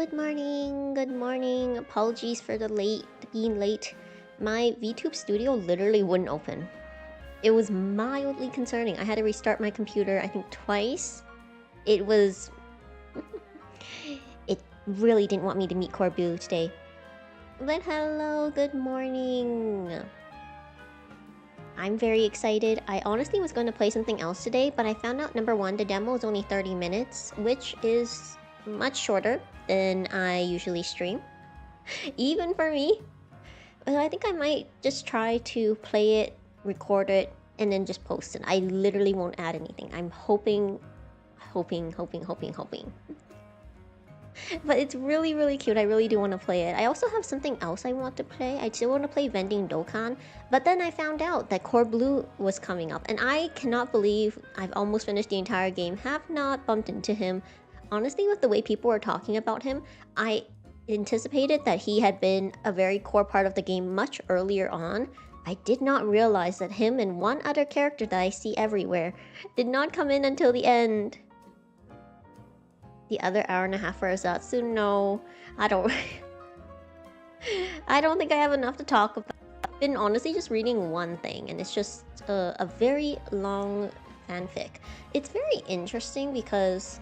Good morning, good morning. Apologies for being late. My VTube studio literally wouldn't open. It was mildly concerning. I had to restart my computer, I think twice. It was... it really didn't want me to meet Corbeau today. But hello, good morning. I'm very excited. I honestly was going to play something else today, but I found out number one, the demo is only 30 minutes, which is much shorter than I usually stream, even for me. But I think I might just try to play it, record it, and then just post it. I literally won't add anything. I'm hoping. But it's really, really cute. I really do want to play it. I also have something else I want to play. I still want to play Vending Dokkan, but then I found out that Corbeau was coming up, and I cannot believe I've almost finished the entire game, have not bumped into him. Honestly, with the way people were talking about him, I anticipated that he had been a very core part of the game much earlier on. I did not realize that him and one other character that I see everywhere did not come in until the end. The other hour and a half for Azatsu? No, I don't. I don't think I have enough to talk about. I've been honestly just reading one thing, and it's just a very long fanfic. It's very interesting because...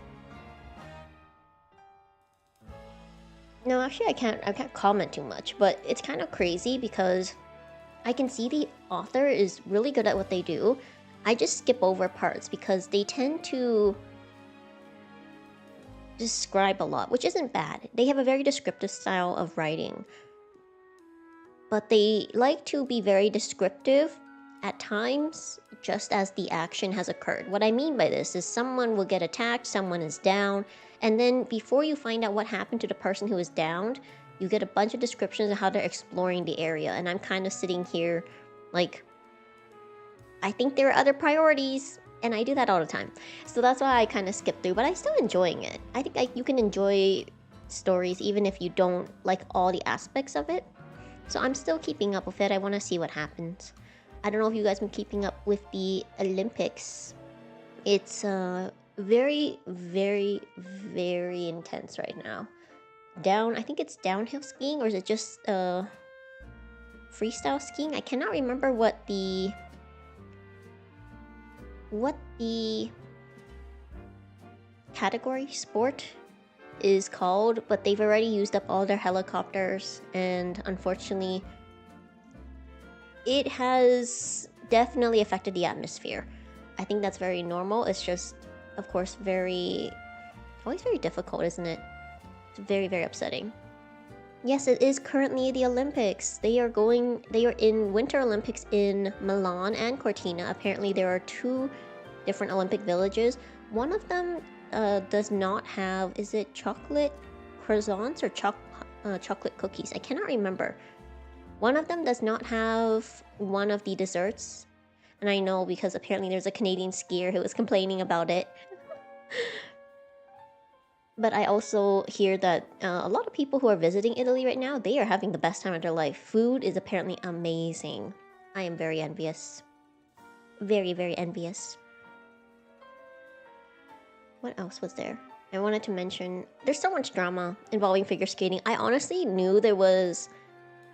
No, actually I can't comment too much, but it's kind of crazy because I can see the author is really good at what they do. I just skip over parts because they tend to describe a lot, which isn't bad. They have a very descriptive style of writing, but they like to be very descriptive at times just as the action has occurred. What I mean by this is someone will get attacked, someone is down, and then before you find out what happened to the person who is downed, you get a bunch of descriptions of how they're exploring the area, and I'm kind of sitting here like, I think there are other priorities, and I do that all the time. So that's why I kind of skip through, but I'm still enjoying it. I think you can enjoy stories even if you don't like all the aspects of it. So I'm still keeping up with it. I want to see what happens. I don't know if you guys been keeping up with the Olympics. It's very, very, very intense right now. I think it's downhill skiing, or is it just freestyle skiing? I cannot remember what the category sport is called, but they've already used up all their helicopters, and unfortunately it has definitely affected the atmosphere. I think that's very normal. It's just, of course, always very difficult, isn't it? It's very, very upsetting. Yes, it is currently the Olympics. They are in Winter Olympics in Milan and Cortina. Apparently there are two different Olympic villages. One of them does not have, is it chocolate croissants or chocolate cookies? I cannot remember. One of them does not have one of the desserts. And I know because apparently there's a Canadian skier who was complaining about it. But I also hear that a lot of people who are visiting Italy right now, they are having the best time of their life. Food is apparently amazing. I am very envious. Very, very envious. What else was there? I wanted to mention, there's so much drama involving figure skating. I honestly knew there was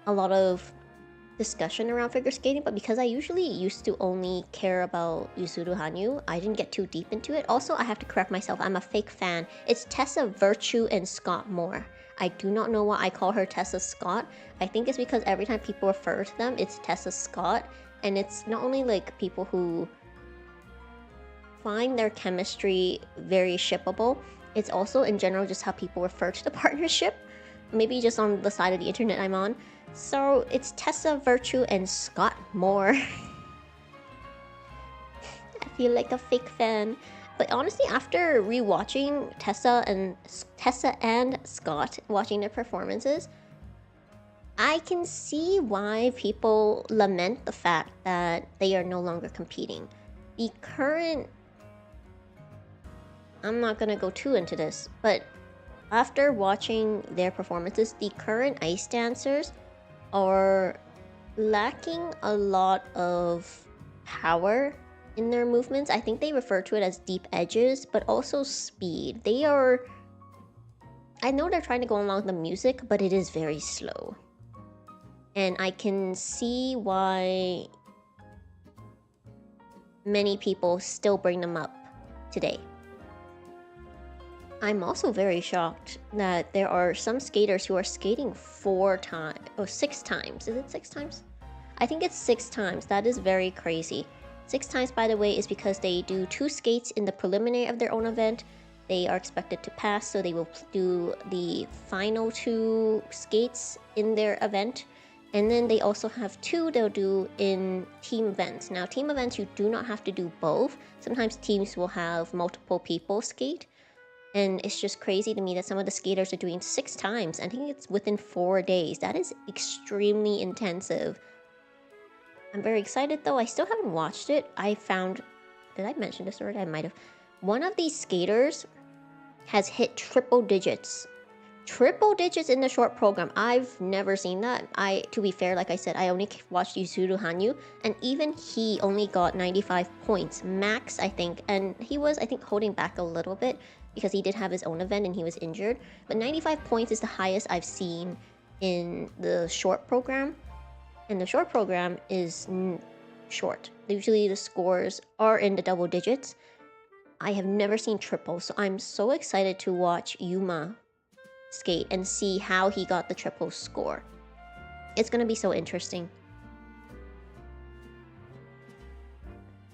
a lot of discussion around figure skating, but because I usually used to only care about Yuzuru Hanyu, I didn't get too deep into it. Also, I have to correct myself, I'm a fake fan. It's Tessa Virtue and Scott Moore. I do not know why I call her Tessa Scott. I think it's because every time people refer to them, it's Tessa Scott, and it's not only like people who find their chemistry very shippable, it's also in general just how people refer to the partnership. Maybe just on the side of the internet I'm on. So it's Tessa Virtue and Scott Moore. I feel like a fake fan. But honestly, after rewatching Tessa and Scott, watching their performances, I can see why people lament the fact that they are no longer competing. The current... I'm not gonna go too into this, but after watching their performances, the current ice dancers are lacking a lot of power in their movements. I think they refer to it as deep edges, but also speed. They are I know they're trying to go along with the music, but it is very slow. And I can see why many people still bring them up today. I'm also very shocked that there are some skaters who are skating 4 times, or 6 times. Is it 6 times? I think it's 6 times. That is very crazy. 6 times, by the way, is because they do 2 skates in the preliminary of their own event. They are expected to pass, so they will do the final 2 skates in their event. And then they also have 2 they'll do in team events. Now, team events, you do not have to do both. Sometimes teams will have multiple people skate. And it's just crazy to me that some of the skaters are doing 6 times. I think it's within 4 days. That is extremely intensive. I'm very excited though. I still haven't watched it. I found... Did I mention this already? I might have. One of these skaters has hit triple digits. Triple digits in the short program. I've never seen that. To be fair, like I said, I only watched Yuzuru Hanyu, and even he only got 95 points max, I think. And he was, I think, holding back a little bit because he did have his own event and he was injured. But 95 points is the highest I've seen in the short program. And the short program is short. Usually the scores are in the double digits. I have never seen triple, so I'm so excited to watch Yuma skate and see how he got the triple score. It's gonna be so interesting.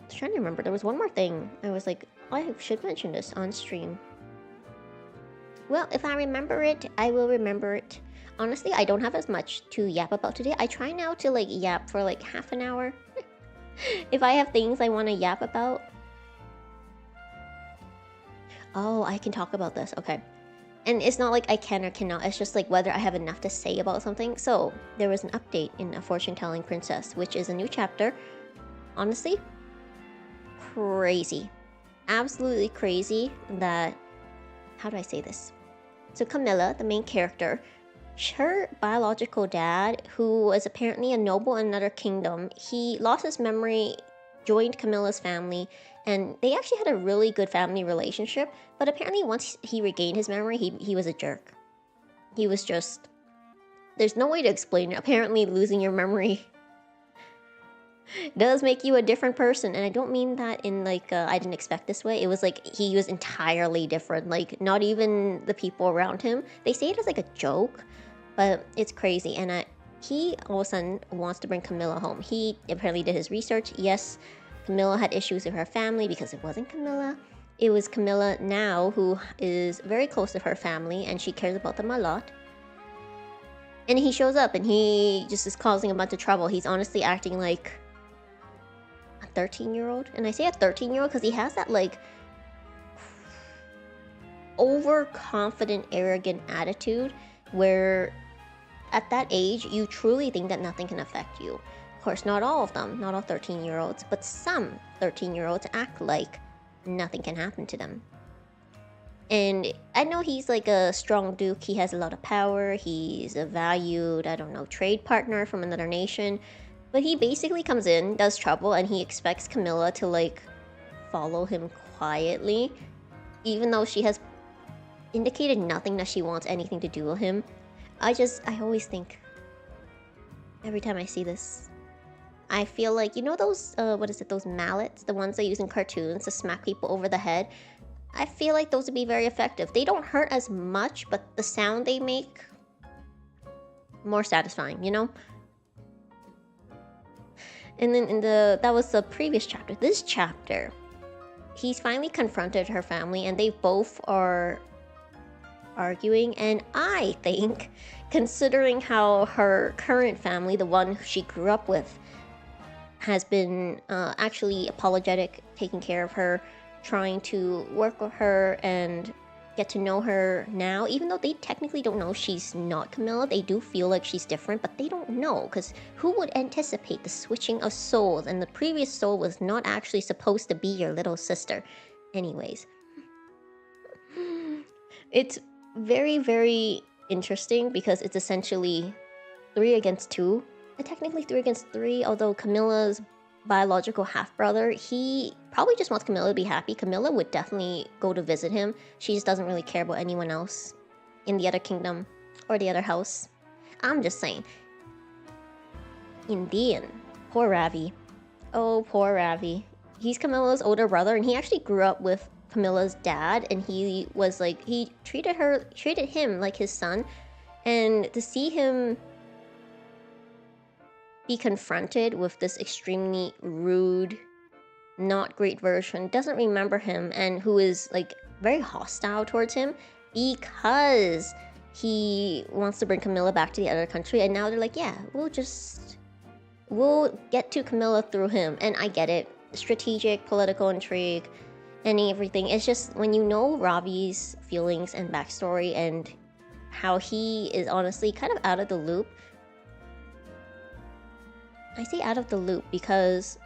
I was trying to remember. There was one more thing. I was like, oh, I should mention this on stream. Well, if I remember it, I will remember it. Honestly, I don't have as much to yap about today. I try now to like yap for like half an hour. If I have things I want to yap about. Oh, I can talk about this. Okay. And it's not like I can or cannot. It's just like whether I have enough to say about something. So, there was an update in A Fortune-Telling Princess, which is a new chapter. Honestly, crazy. Absolutely crazy that... How do I say this? So Camilla, the main character, her biological dad, who was apparently a noble in another kingdom, he lost his memory, joined Camilla's family, and they actually had a really good family relationship. But apparently once he regained his memory, he was a jerk. He was just... There's no way to explain it. Apparently losing your memory does make you a different person. And I don't mean that in like, I didn't expect this way. It was like, he was entirely different. Like, not even the people around him. They say it as like a joke, but it's crazy. And he all of a sudden wants to bring Camilla home. He apparently did his research. Yes, Camilla had issues with her family because it wasn't Camilla. It was Camilla now, who is very close to her family and she cares about them a lot. And he shows up and he just is causing a bunch of trouble. He's honestly acting like a 13-year-old. And I say a 13-year-old because he has that like overconfident, arrogant attitude where at that age you truly think that nothing can affect you. Of course, not all of them, not all 13-year-olds, but some 13-year-olds act like nothing can happen to them. And I know he's like a strong duke, he has a lot of power, he's a valued, I don't know, trade partner from another nation. But he basically comes in, does trouble, and he expects Camilla to like follow him quietly. Even though she has indicated nothing that she wants anything to do with him. I always think, every time I see this, I feel like, you know those, those mallets? The ones they use in cartoons to smack people over the head? I feel like those would be very effective. They don't hurt as much, but the sound they make, more satisfying, you know? And then that was the previous chapter. This chapter, he's finally confronted her family and they both are arguing. And I think, considering how her current family, the one she grew up with, has been actually apologetic, taking care of her, trying to work with her and get to know her now, even though they technically don't know she's not Camilla. They do feel like she's different, but they don't know, because who would anticipate the switching of souls? And the previous soul was not actually supposed to be your little sister. Anyways, it's very, very interesting because it's essentially 3 against 2. Technically 3 against 3, although Camilla's biological half-brother, he probably just wants Camilla to be happy. Camilla would definitely go to visit him. She just doesn't really care about anyone else in the other kingdom or the other house. I'm just saying. Indian. Poor Ravi. Oh, poor Ravi. He's Camilla's older brother, and he actually grew up with Camilla's dad, and he was like, he treated him like his son, and to see him be confronted with this extremely rude, not great version, doesn't remember him, and who is like very hostile towards him because he wants to bring Camilla back to the other country, and now they're like, yeah, we'll get to Camilla through him. And I get it, strategic, political intrigue, and everything. It's just when you know Ravi's feelings and backstory and how he is honestly kind of out of the loop. I say out of the loop because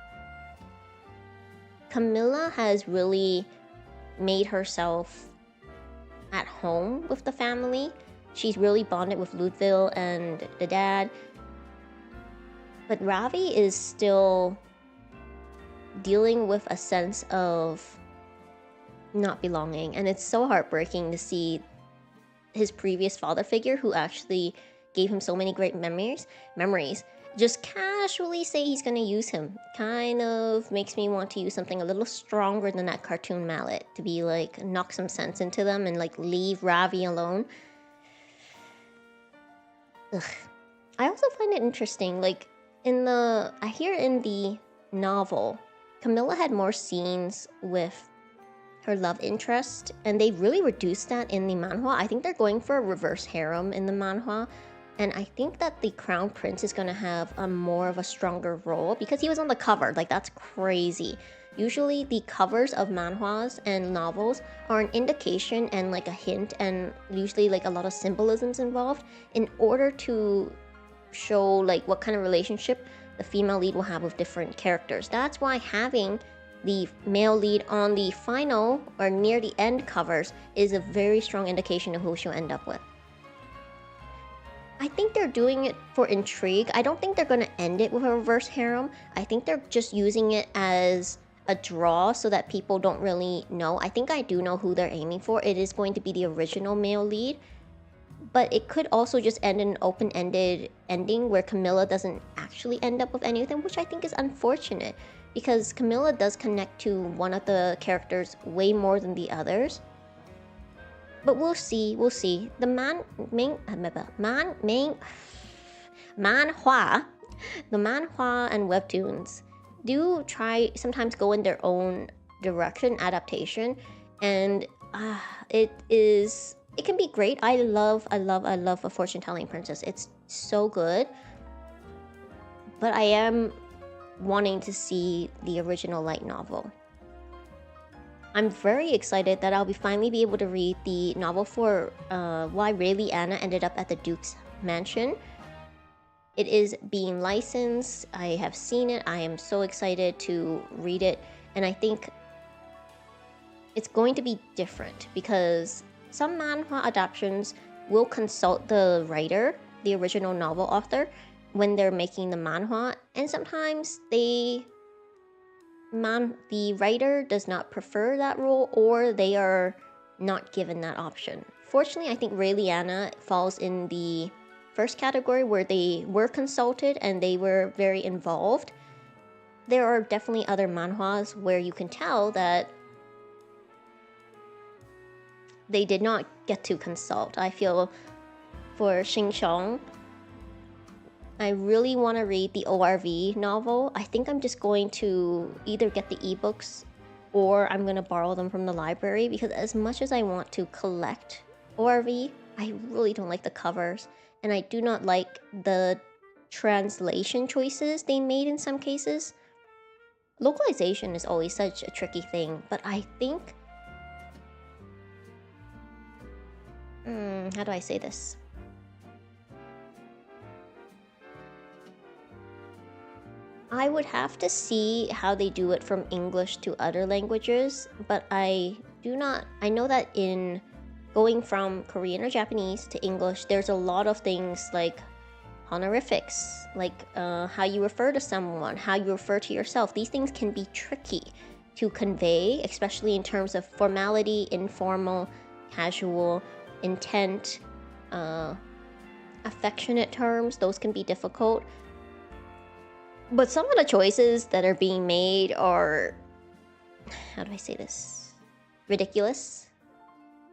Camilla has really made herself at home with the family. She's really bonded with Ludwig and the dad. But Ravi is still dealing with a sense of not belonging. And it's so heartbreaking to see his previous father figure, who actually gave him so many great memories, just casually say he's gonna use him. Kind of makes me want to use something a little stronger than that cartoon mallet to be like, knock some sense into them and like leave Ravi alone. Ugh. I also find it interesting, like I hear in the novel, Camilla had more scenes with her love interest, and they really reduced that in the manhwa. I think they're going for a reverse harem in the manhwa, and I think that the crown prince is going to have a more of a stronger role because he was on the cover. Like, that's crazy. Usually the covers of manhwas and novels are an indication and like a hint, and usually like a lot of symbolisms involved in order to show like what kind of relationship the female lead will have with different characters. That's why having the male lead on the final or near the end covers is a very strong indication of who she'll end up with. I think they're doing it for intrigue. I don't think they're going to end it with a reverse harem. I think they're just using it as a draw so that people don't really know. I think I do know who they're aiming for. It is going to be the original male lead. But it could also just end in an open-ended ending where Camilla doesn't actually end up with any of them, which I think is unfortunate because Camilla does connect to one of the characters way more than the others. But we'll see. The manhwa and webtoons do sometimes go in their own direction, adaptation, and it can be great. I love A Fortune Telling Princess. It's so good. But I am wanting to see the original light novel. I'm very excited that I'll finally be able to read the novel for why Rayleigh Anna ended up at the Duke's mansion. It is being licensed. I have seen it. I am so excited to read it. And I think it's going to be different because some manhwa adaptations will consult the writer, the original novel author, when they're making the manhwa. And sometimes the writer does not prefer that role, or they are not given that option. Fortunately, I think Rayleigh Anna falls in the first category where they were consulted and they were very involved. There are definitely other manhwas where you can tell that they did not get to consult. I feel for Xing Xiong, I really want to read the ORV novel. I think I'm just going to either get the ebooks or I'm going to borrow them from the library, because as much as I want to collect ORV, I really don't like the covers, and I do not like the translation choices they made in some cases. Localization is always such a tricky thing, but I think... how do I say this? I would have to see how they do it from English to other languages, but I know that in going from Korean or Japanese to English, there's a lot of things like honorifics, like how you refer to someone, how you refer to yourself. These things can be tricky to convey, especially in terms of formality, informal, casual, intent, affectionate terms. Those can be difficult. But some of the choices that are being made are, how do I say this? Ridiculous.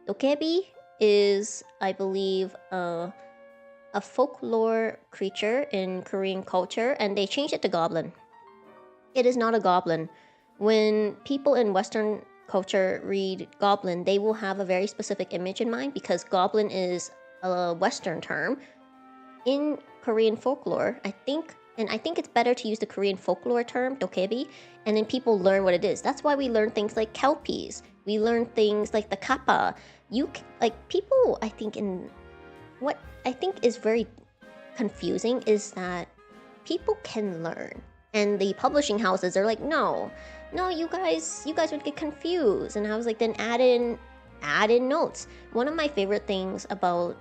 Dokebi is, I believe, a folklore creature in Korean culture, and they changed it to goblin. It is not a goblin. When people in Western culture read goblin, they will have a very specific image in mind because goblin is a Western term. In Korean folklore, I think it's better to use the Korean folklore term, dokebi, and then people learn what it is. That's why we learn things like kelpies. We learn things like the kappa. People, I think, in what I think is very confusing is that people can learn. And the publishing houses are like, no, you guys would get confused. And I was like, then add in notes. One of my favorite things about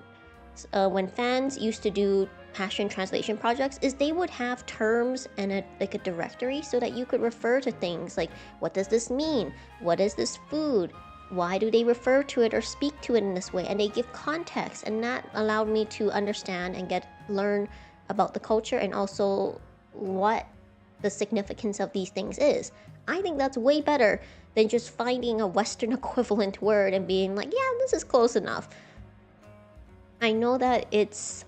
when fans used to do passion translation projects is they would have terms and a directory so that you could refer to things like, what does this mean? What is this food? Why do they refer to it or speak to it in this way? And they give context, and that allowed me to understand and learn about the culture and also what the significance of these things is. I think that's way better than just finding a Western equivalent word and being like, yeah, this is close enough. I know that it's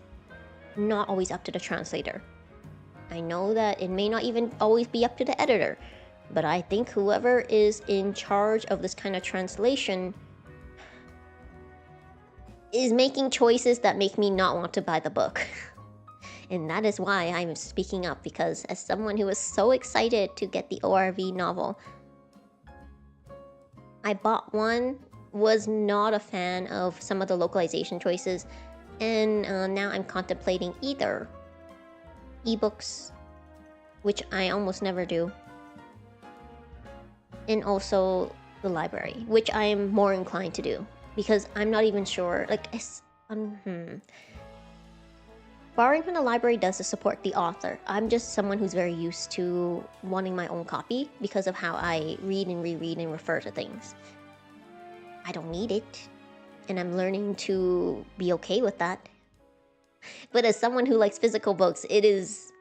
not always up to the translator. I know that it may not even always be up to the editor. But I think whoever is in charge of this kind of translation is making choices that make me not want to buy the book. And that is why I'm speaking up, because as someone who was so excited to get the ORV novel, I bought one, was not a fan of some of the localization choices, and now I'm contemplating either ebooks, which I almost never do, and also the library, which I am more inclined to do, because I'm not even sure, barring when the library does support the author, I'm just someone who's very used to wanting my own copy because of how I read and reread and refer to things. I don't need it, and I'm learning to be okay with that. But as someone who likes physical books, it is...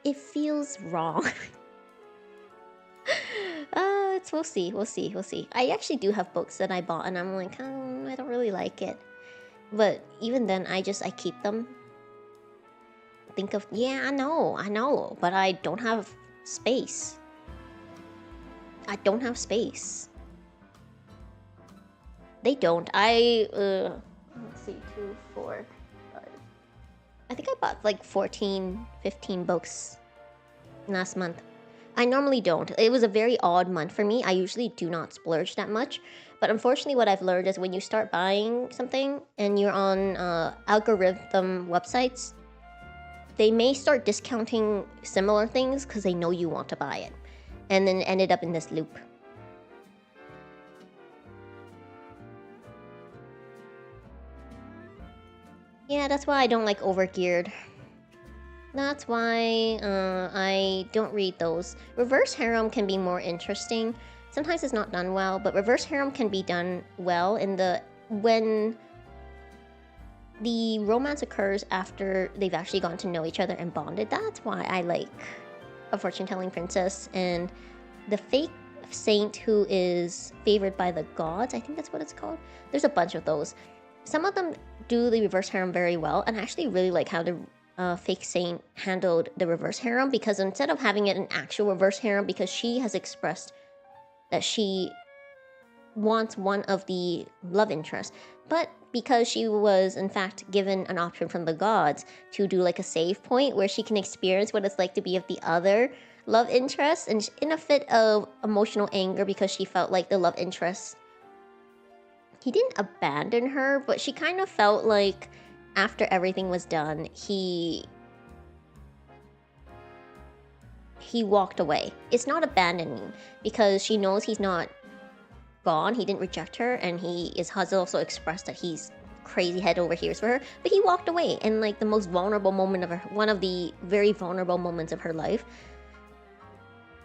it feels wrong. We'll see. I actually do have books that I bought and I'm like, I don't really like it. But even then, I keep them. Think of, yeah, I know, but I don't have space. They don't. Let's see, 2, 4, 5. I think I bought like 14, 15 books last month. I normally don't. It was a very odd month for me. I usually do not splurge that much. But unfortunately, what I've learned is when you start buying something and you're on algorithm websites, they may start discounting similar things because they know you want to buy it. And then ended up in this loop. Yeah, that's why I don't like overgeared. That's why I don't read those. Reverse harem can be more interesting. Sometimes it's not done well, but reverse harem can be done well when the romance occurs after they've actually gotten to know each other and bonded. That's why I like A Fortune-Telling Princess and the fake saint who is favored by the gods. I think that's what it's called. There's a bunch of those. Some of them do the reverse harem very well, and I actually really like how the fake saint handled the reverse harem, because instead of having it an actual reverse harem, because she has expressed that she wants one of the love interests, but because she was in fact given an option from the gods to do like a save point where she can experience what it's like to be of the other love interest, and in a fit of emotional anger because she felt like the love interest, he didn't abandon her, but she kind of felt like after everything was done, he walked away. It's not abandoning, because she knows he's not gone, he didn't reject her, and he has also expressed that he's crazy head over heels for her, but he walked away in like the most vulnerable moment of her, one of the very vulnerable moments of her life.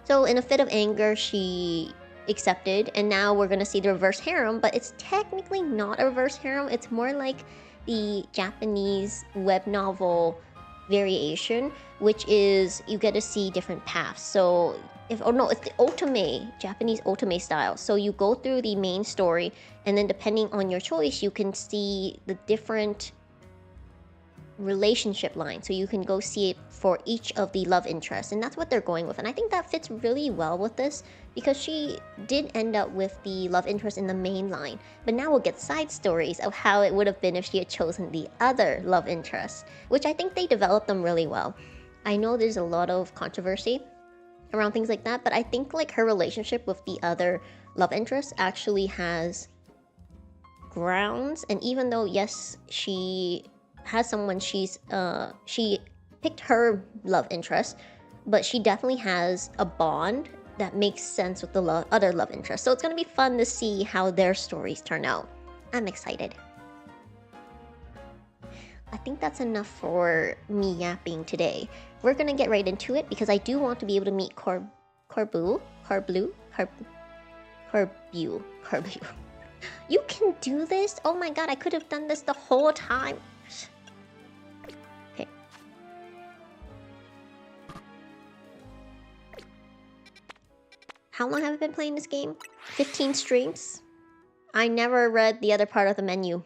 So in a fit of anger, she accepted, and now we're gonna see the reverse harem, but it's technically not a reverse harem. It's more like the Japanese web novel variation, which is you get to see different paths. So it's the otome, Japanese otome style. So you go through the main story, and then depending on your choice, you can see the different relationship line, so you can go see it for each of the love interests, and that's what they're going with. And I think that fits really well with this, because she did end up with the love interest in the main line, but now we'll get side stories of how it would have been if she had chosen the other love interest, which I think they developed them really well. I know there's a lot of controversy around things like that, but I think like her relationship with the other love interest actually has grounds. And even though yes, she has someone she picked her love interest, but she definitely has a bond that makes sense with the other love interest. So it's gonna be fun to see how their stories turn out. I'm excited. I think that's enough for me yapping today. We're gonna get right into it because I do want to be able to meet Corbeau. You can do this? Oh my god, I could have done this the whole time. Okay. How long have I been playing this game? 15 streams? I never read the other part of the menu.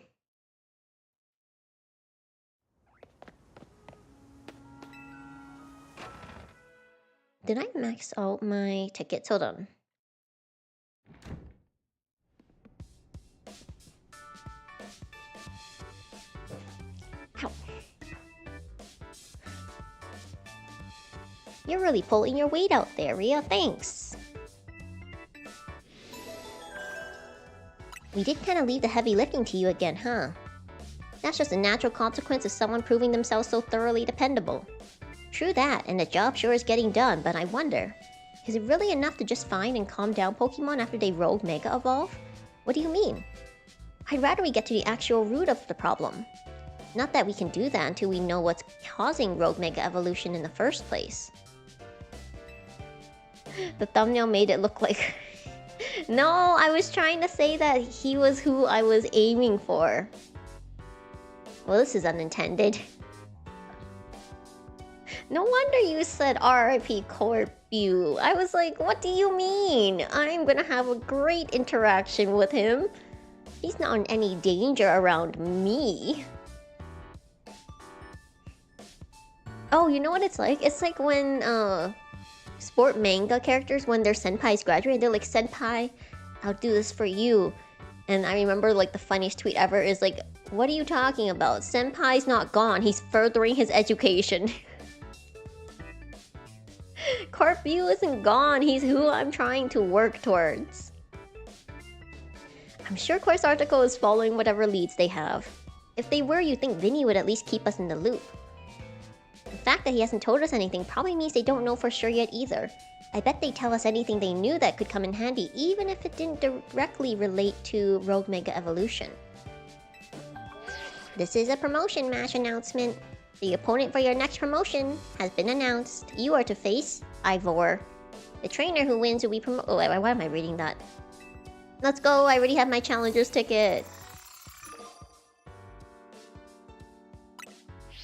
Did I max out my tickets? Hold on. Ow. You're really pulling your weight out there, Ria. Thanks. We did kind of leave the heavy lifting to you again, huh? That's just a natural consequence of someone proving themselves so thoroughly dependable. True that, and the job sure is getting done, but I wonder, is it really enough to just find and calm down Pokemon after they rogue Mega Evolve? What do you mean? I'd rather we get to the actual root of the problem. Not that we can do that until we know what's causing rogue Mega Evolution in the first place. The thumbnail made it look like... No, I was trying to say that he was who I was aiming for. Well, this is unintended. No wonder you said RIP Corbeau. I was like, what do you mean? I'm gonna have a great interaction with him. He's not in any danger around me. Oh, you know what it's like? It's like when sport manga characters, when their senpais graduate, they're like, senpai, I'll do this for you. And I remember like the funniest tweet ever is like, what are you talking about? Senpai's not gone, he's furthering his education. Corbeau isn't gone, he's who I'm trying to work towards. I'm sure Course Article is following whatever leads they have. If they were, you'd think Vinny would at least keep us in the loop. The fact that he hasn't told us anything probably means they don't know for sure yet either. I bet they'd tell us anything they knew that could come in handy, even if it didn't directly relate to Rogue Mega Evolution. This is a promotion mash announcement. The opponent for your next promotion has been announced. You are to face Ivor. The trainer who wins will be promoted. Oh, why am I reading that? Let's go, I already have my challenger's ticket.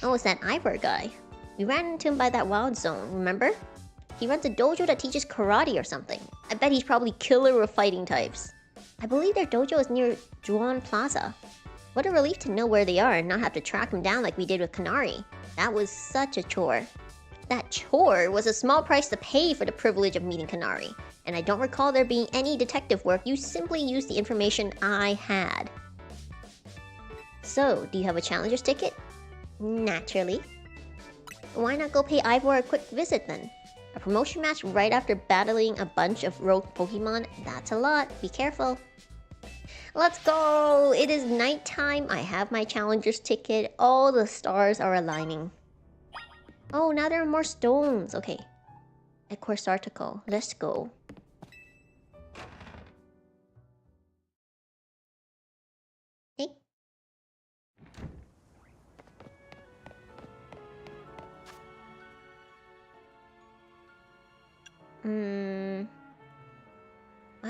Oh, it's that Ivor guy. We ran into him by that wild zone, remember? He runs a dojo that teaches karate or something. I bet he's probably killer with fighting types. I believe their dojo is near Juan Plaza. What a relief to know where they are and not have to track them down like we did with Kanari. That was such a chore. That chore was a small price to pay for the privilege of meeting Kanari. And I don't recall there being any detective work, you simply used the information I had. So, do you have a challenger's ticket? Naturally. Why not go pay Ivor a quick visit then? A promotion match right after battling a bunch of rogue Pokemon? That's a lot, be careful. Let's go! It is nighttime, I have my challenger's ticket, all the stars are aligning. Oh, now there are more stones, okay. At Course Article, let's go. Hey.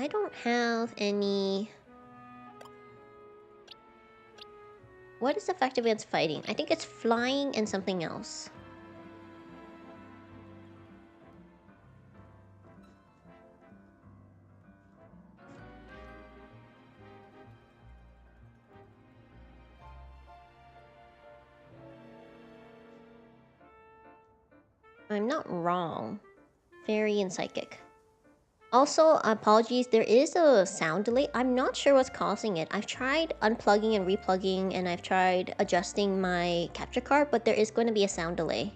I don't have any... What is effective against fighting? I think it's flying and something else. I'm not wrong. Fairy and psychic. Also, apologies, there is a sound delay. I'm not sure what's causing it. I've tried unplugging and replugging, and I've tried adjusting my capture card, but there is going to be a sound delay.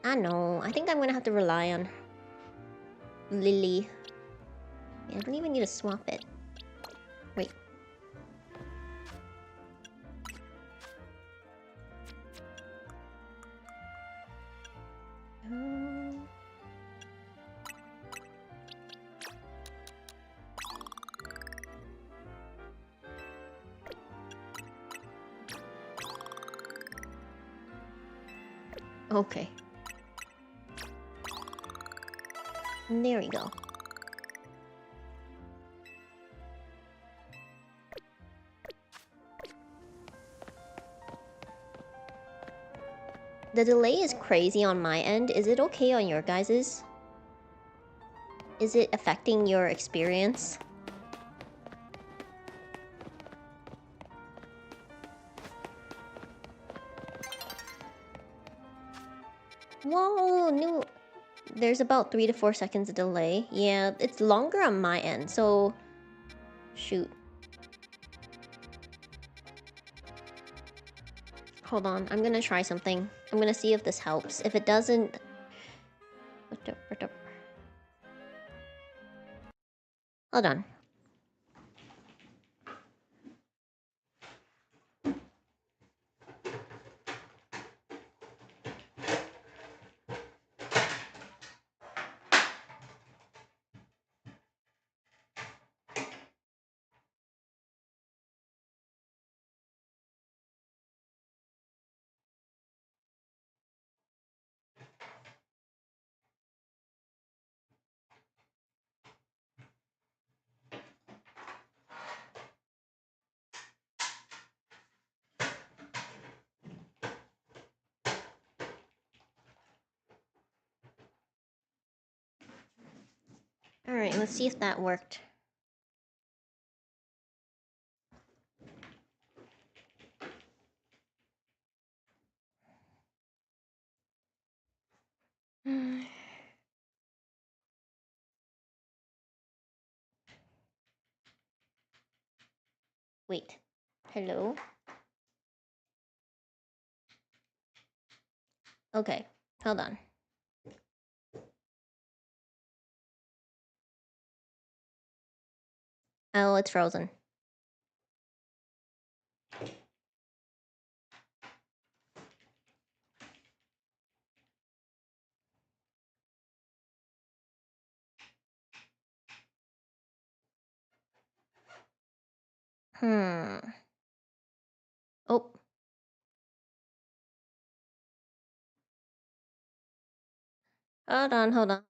I know. I think I'm going to have to rely on Lily. Yeah, I don't even need to swap it. Wait. Okay. And there we go. The delay is crazy on my end. Is it okay on your guys's? Is it affecting your experience? Whoa, new... There's about 3 to 4 seconds of delay. Yeah, it's longer on my end, so... Shoot. Hold on, I'm gonna try something. I'm gonna see if this helps. If it doesn't... Hold on. Alright, let's see if that worked. Wait. Hello? Okay, hold on. Oh, it's frozen. Oh. Hold on, hold on.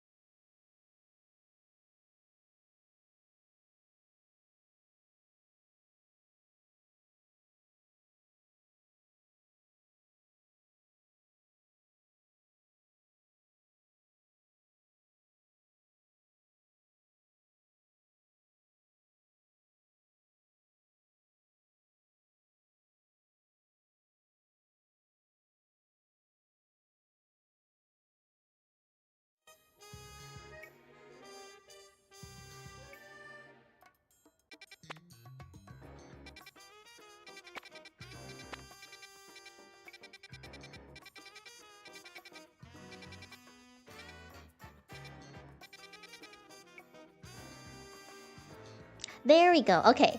There we go. Okay.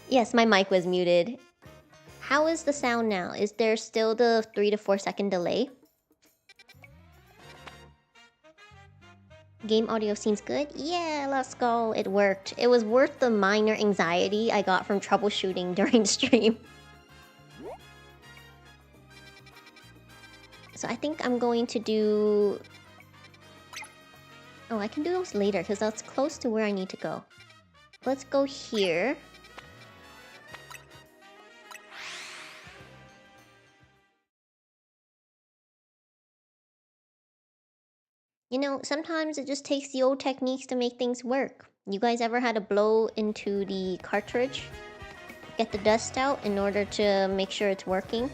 Yes, my mic was muted. How is the sound now? Is there still the 3 to 4 second delay? Game audio seems good. Yeah, let's go. It worked. It was worth the minor anxiety I got from troubleshooting during stream. So I think I'm going to do... Oh, I can do those later because that's close to where I need to go. Let's go here. You know, sometimes it just takes the old techniques to make things work. You guys ever had to blow into the cartridge? Get the dust out in order to make sure it's working?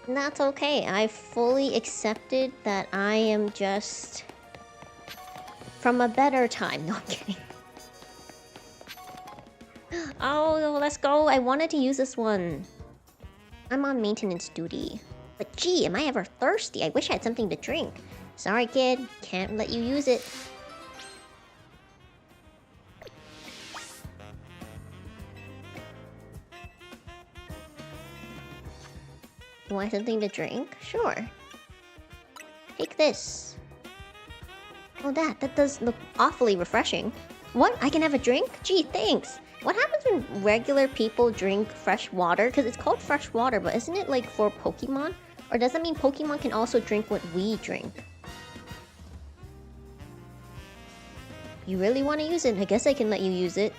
And that's okay. I fully accepted that I am just from a better time. No, I'm kidding. Oh, let's go. I wanted to use this one. I'm on maintenance duty. But gee, am I ever thirsty? I wish I had something to drink. Sorry, kid. Can't let you use it. You want something to drink? Sure. Take this. Oh, that does look awfully refreshing. What? I can have a drink? Gee, thanks. What happens when regular people drink fresh water? Because it's called fresh water, but isn't it like for Pokemon? Or does that mean Pokemon can also drink what we drink? You really want to use it? I guess I can let you use it.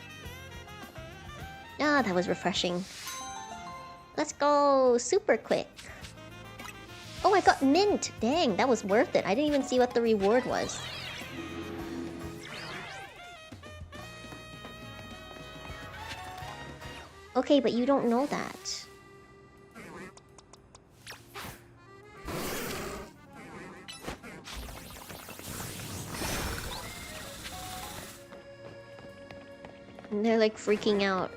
Ah, that was refreshing. Let's go super quick. Oh, I got mint! Dang, that was worth it. I didn't even see what the reward was. Okay, but you don't know that. And they're like freaking out.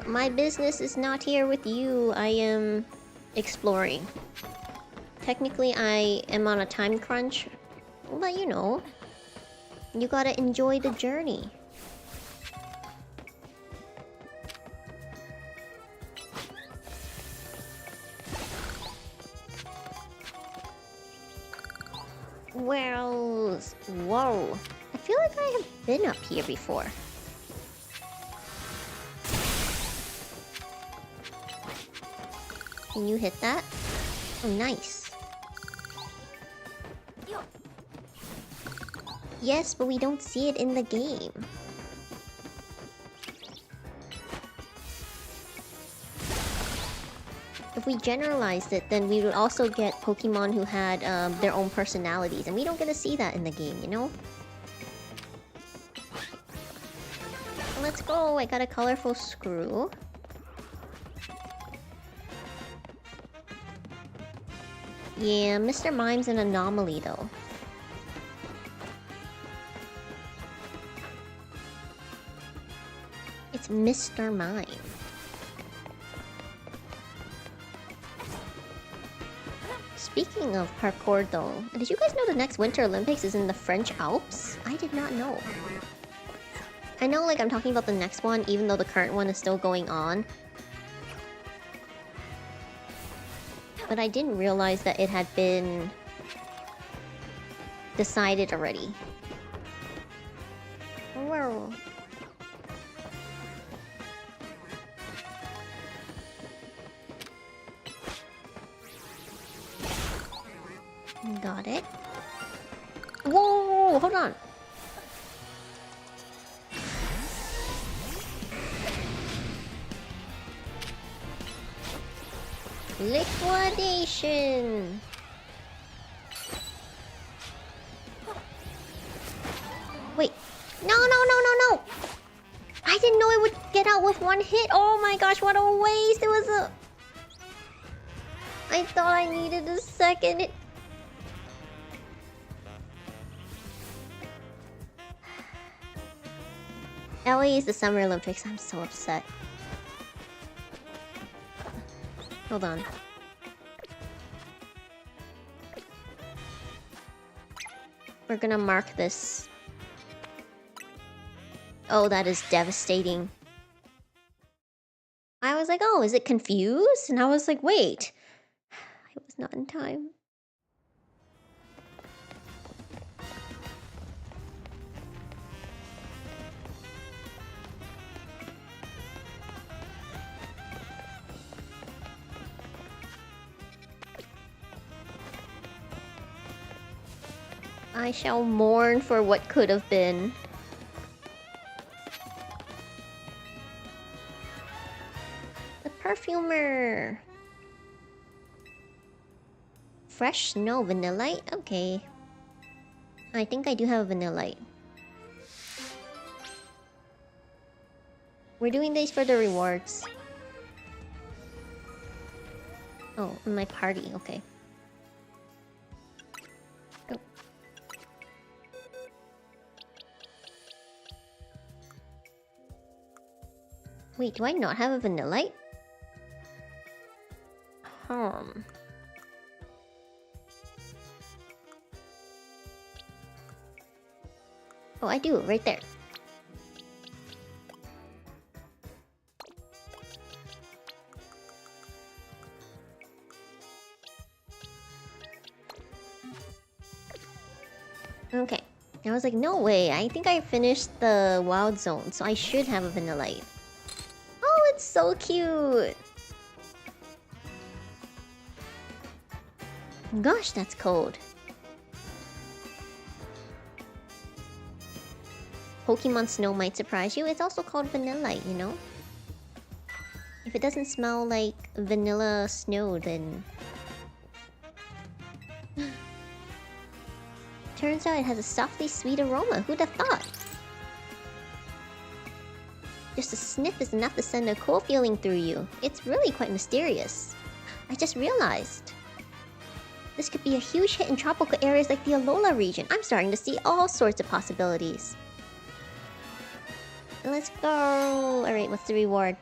My business is not here with you. I am exploring. Technically, I am on a time crunch. But you know, you gotta enjoy the journey. Well, whoa. I feel like I have been up here before. Can you hit that? Oh, nice. Yes, but we don't see it in the game. If we generalized it, then we would also get Pokemon who had their own personalities, and we don't get to see that in the game, you know? Let's go! I got a colorful screw. Yeah, Mr. Mime's an anomaly, though. It's Mr. Mime. Speaking of parkour, though, did you guys know the next Winter Olympics is in the French Alps? I did not know. I know, like, I'm talking about the next one, even though the current one is still going on. But I didn't realize that it had been decided already. Whoa. Got it. Whoa! Hold on. Liquidation! Wait. No! I didn't know it would get out with one hit! Oh my gosh, what a waste! It was a... I thought I needed a second hit. LA is the Summer Olympics. I'm so upset. Hold on. We're gonna mark this. Oh, that is devastating. I was like, oh, is it confused? And I was like, wait. I was not in time. I shall mourn for what could have been. The perfumer. Fresh snow, vanillite? Okay. I think I do have a vanillite. We're doing these for the rewards. Oh, in my party, okay. Go. Wait, do I not have a vanillite? Oh, I do, right there. Okay. I was like, no way, I think I finished the wild zone, so I should have a vanillite. Oh, it's so cute! Gosh, that's cold. Pokemon Snow might surprise you. It's also called vanillite, you know? If it doesn't smell like vanilla snow, then... Turns out it has a softly sweet aroma. Who'd have thought? Just a sniff is enough to send a cool feeling through you. It's really quite mysterious. I just realized. This could be a huge hit in tropical areas like the Alola region. I'm starting to see all sorts of possibilities. Let's go! Alright, what's the reward?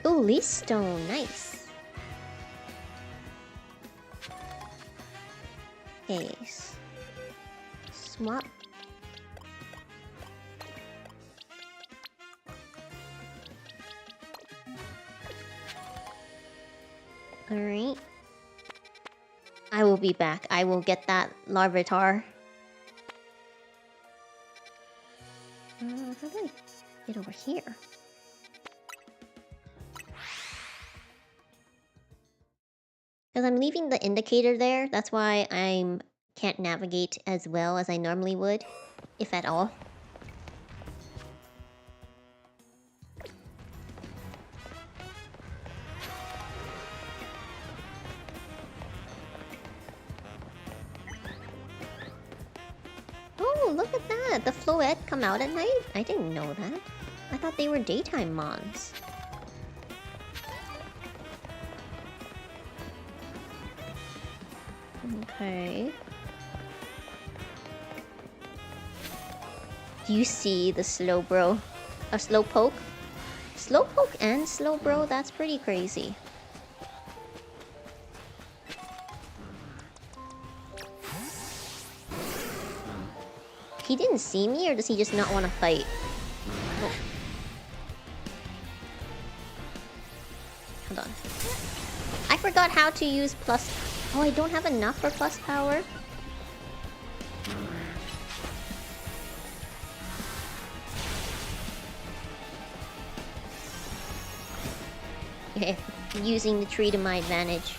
Ooh, leaf stone. Nice. Okay. Swap. Alright. I will be back. I will get that Larvitar. How do I get over here? Because I'm leaving the indicator there, that's why I can't navigate as well as I normally would, if at all. Oh, look at that! The Floette come out at night? I didn't know that. I thought they were daytime mons. Okay. Do you see the Slowbro? A Slowpoke? Slowpoke and Slowbro? That's pretty crazy. He didn't see me, or does he just not want to fight? Oh. Hold on. I forgot how to use plus... Oh, I don't have enough for plus power? Okay, using the tree to my advantage.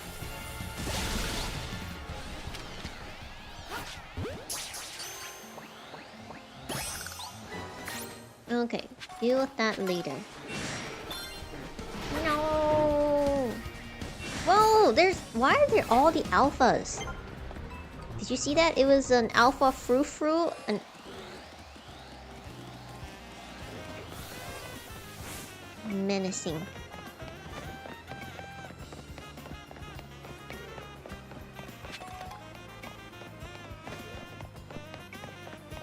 Okay, deal with that later. No! Whoa, there's... Why are there all the alphas? Did you see that? It was an alpha frou-frou, an... Menacing.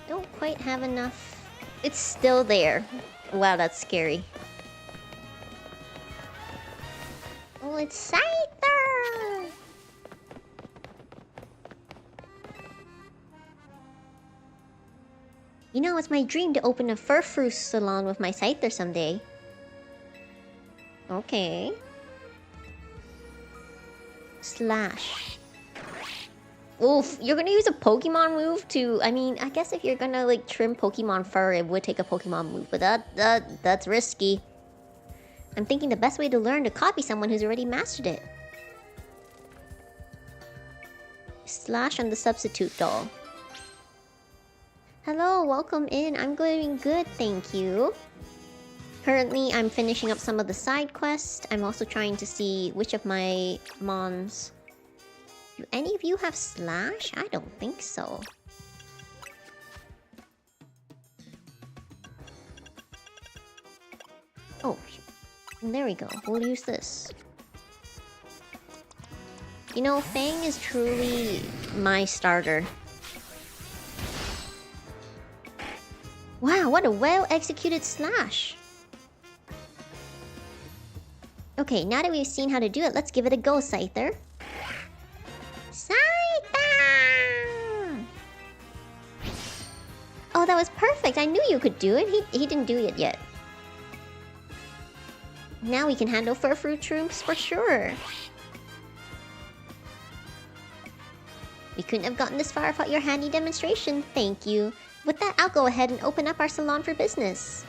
Don't quite have enough... It's still there. Wow, that's scary. Oh, it's Scyther! You know, it's my dream to open a fur-fruit salon with my Scyther someday. Okay. Slash. Oof, you're gonna use a Pokemon move to... I mean, I guess if you're gonna, like, trim Pokemon fur, it would take a Pokemon move. But that's risky. I'm thinking the best way to learn to copy someone who's already mastered it. Slash on the substitute doll. Hello, welcome in. I'm doing good, thank you. Currently, I'm finishing up some of the side quests. I'm also trying to see which of my mons... Do any of you have Slash? I don't think so. Oh, there we go. We'll use this. You know, Fang is truly my starter. Wow, what a well-executed slash! Okay, now that we've seen how to do it, let's give it a go, Scyther. Scyther! Oh, that was perfect! I knew you could do it. He didn't do it yet. Now we can handle Furfrou Troops for sure. We couldn't have gotten this far without your handy demonstration. Thank you. With that, I'll go ahead and open up our salon for business.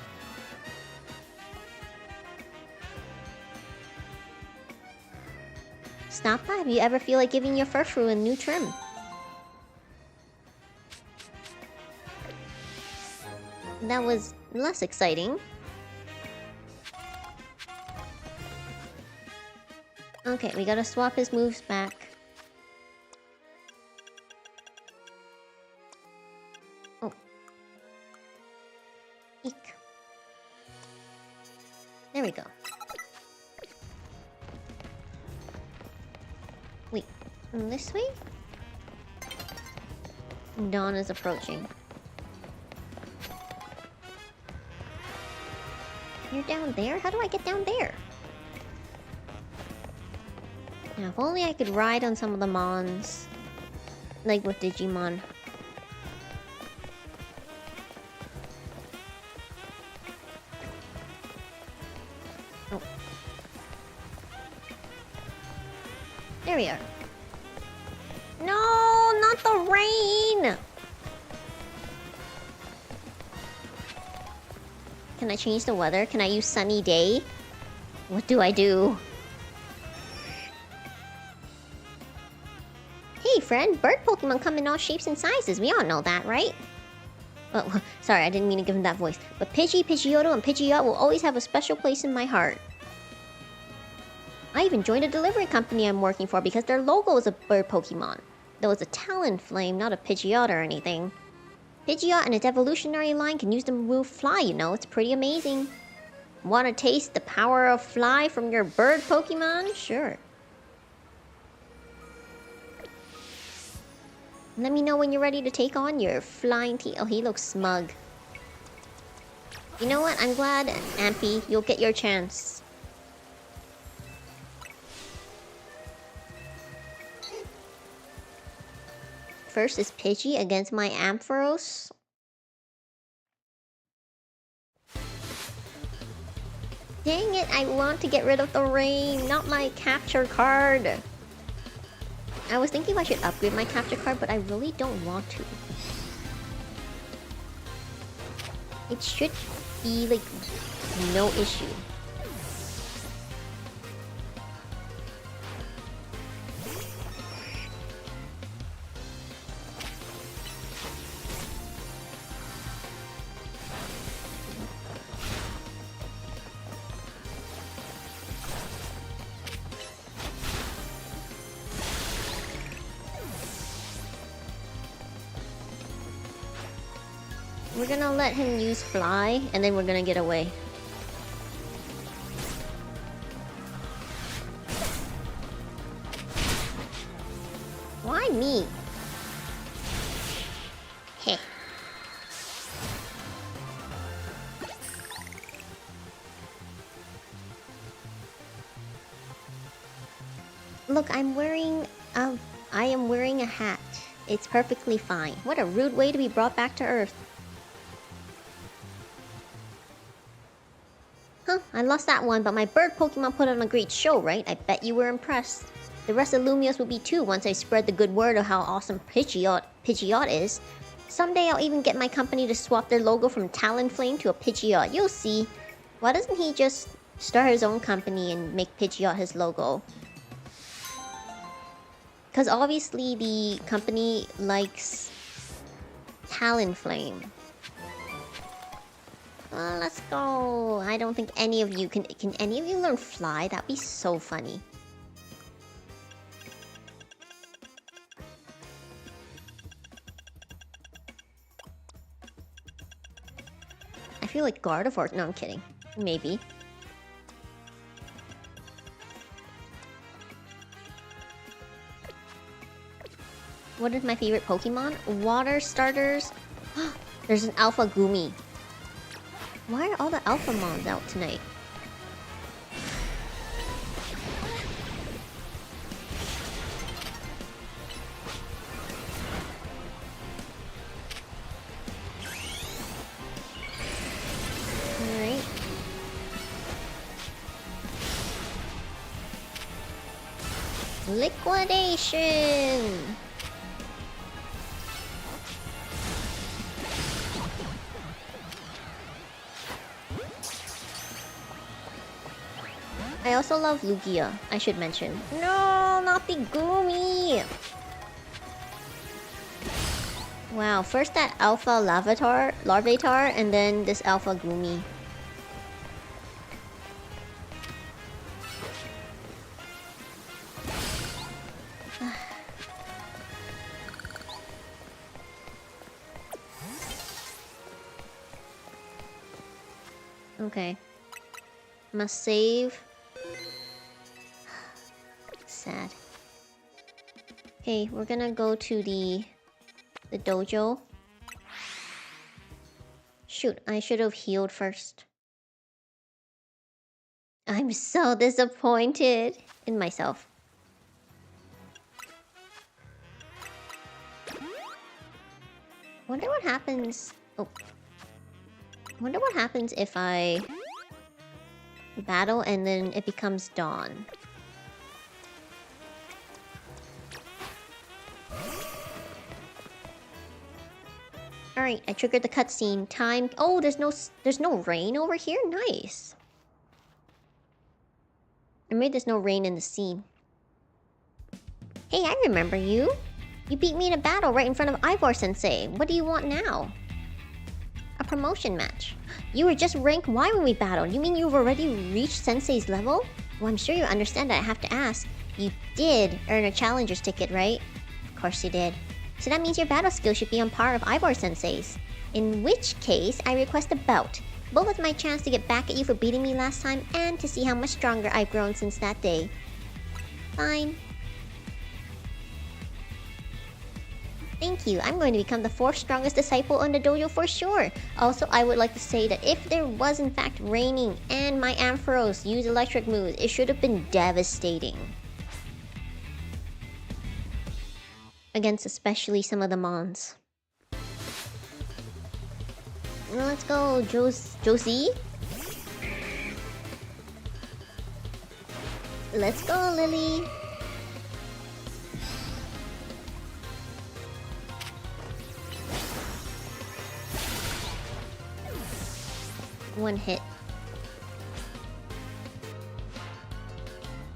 Stop by if you ever feel like giving your Furfrou a new trim. That was less exciting. Okay, we gotta swap his moves back. Oh. Eek. There we go. Wait, this way? Dawn is approaching. You're down there? How do I get down there? Now, if only I could ride on some of the mons. Like with Digimon. Oh. There we are. No, not the rain! Can I change the weather? Can I use sunny day? What do I do? Hey friend, bird Pokemon come in all shapes and sizes. We all know that, right? Oh, sorry, I didn't mean to give him that voice. But Pidgey, Pidgeotto, and Pidgeot will always have a special place in my heart. I even joined a delivery company I'm working for because their logo is a bird Pokemon. Though it's a Talonflame, not a Pidgeot or anything. Pidgeot and its evolutionary line can use the move Fly, you know, it's pretty amazing. Want to taste the power of Fly from your bird Pokemon? Sure. Let me know when you're ready to take on your flying Oh, he looks smug. You know what? I'm glad, Ampy, you'll get your chance. First is Pidgey against my Ampharos. Dang it, I want to get rid of the rain, not my capture card. I was thinking I should upgrade my capture card, but I really don't want to. It should be, like, no issue. We're gonna let him use Fly, and then we're gonna get away. Why me? Heh. Look, I am wearing a hat. It's perfectly fine. What a rude way to be brought back to Earth. Huh, I lost that one, but my bird Pokemon put on a great show, right? I bet you were impressed. The rest of Lumios will be too once I spread the good word of how awesome Pidgeot is. Someday I'll even get my company to swap their logo from Talonflame to a Pidgeot. You'll see. Why doesn't he just start his own company and make Pidgeot his logo? Because obviously the company likes Talonflame. Let's go. I don't think any of you can any of you learn fly? That'd be so funny. I feel like Gardevoir. No, I'm kidding. Maybe. What is my favorite Pokemon? Water starters. There's an Alpha Gumi. Why are all the Alpha Mons out tonight? Alright. Liquidation! I also love Lugia, I should mention. No, not the Gumi! Wow, first that Alpha Larvitar, and then this Alpha Gumi. Okay. Must save. Sad. Okay, we're gonna go to the dojo. Shoot, I should have healed first. I'm so disappointed in myself. Wonder what happens. Oh. Wonder what happens if I battle and then it becomes dawn. Alright, I triggered the cutscene. Time. Oh, there's no rain over here? Nice. I made there's no rain in the scene. Hey, I remember you. You beat me in a battle right in front of Ivor Sensei. What do you want now? A promotion match. You were just rank Y when we battled. You mean you've already reached Sensei's level? Well, I'm sure you understand that I have to ask. You did earn a challenger's ticket, right? Of course you did. So that means your battle skill should be on par with Ivor Sensei's. In which case, I request a bout. Both with my chance to get back at you for beating me last time and to see how much stronger I've grown since that day. Fine. Thank you. I'm going to become the 4th strongest disciple in the dojo for sure. Also, I would like to say that if there was in fact raining and my Ampharos used electric moves, it should have been devastating. Against especially some of the Mons. Let's go, Josie. Let's go, Lily. One hit.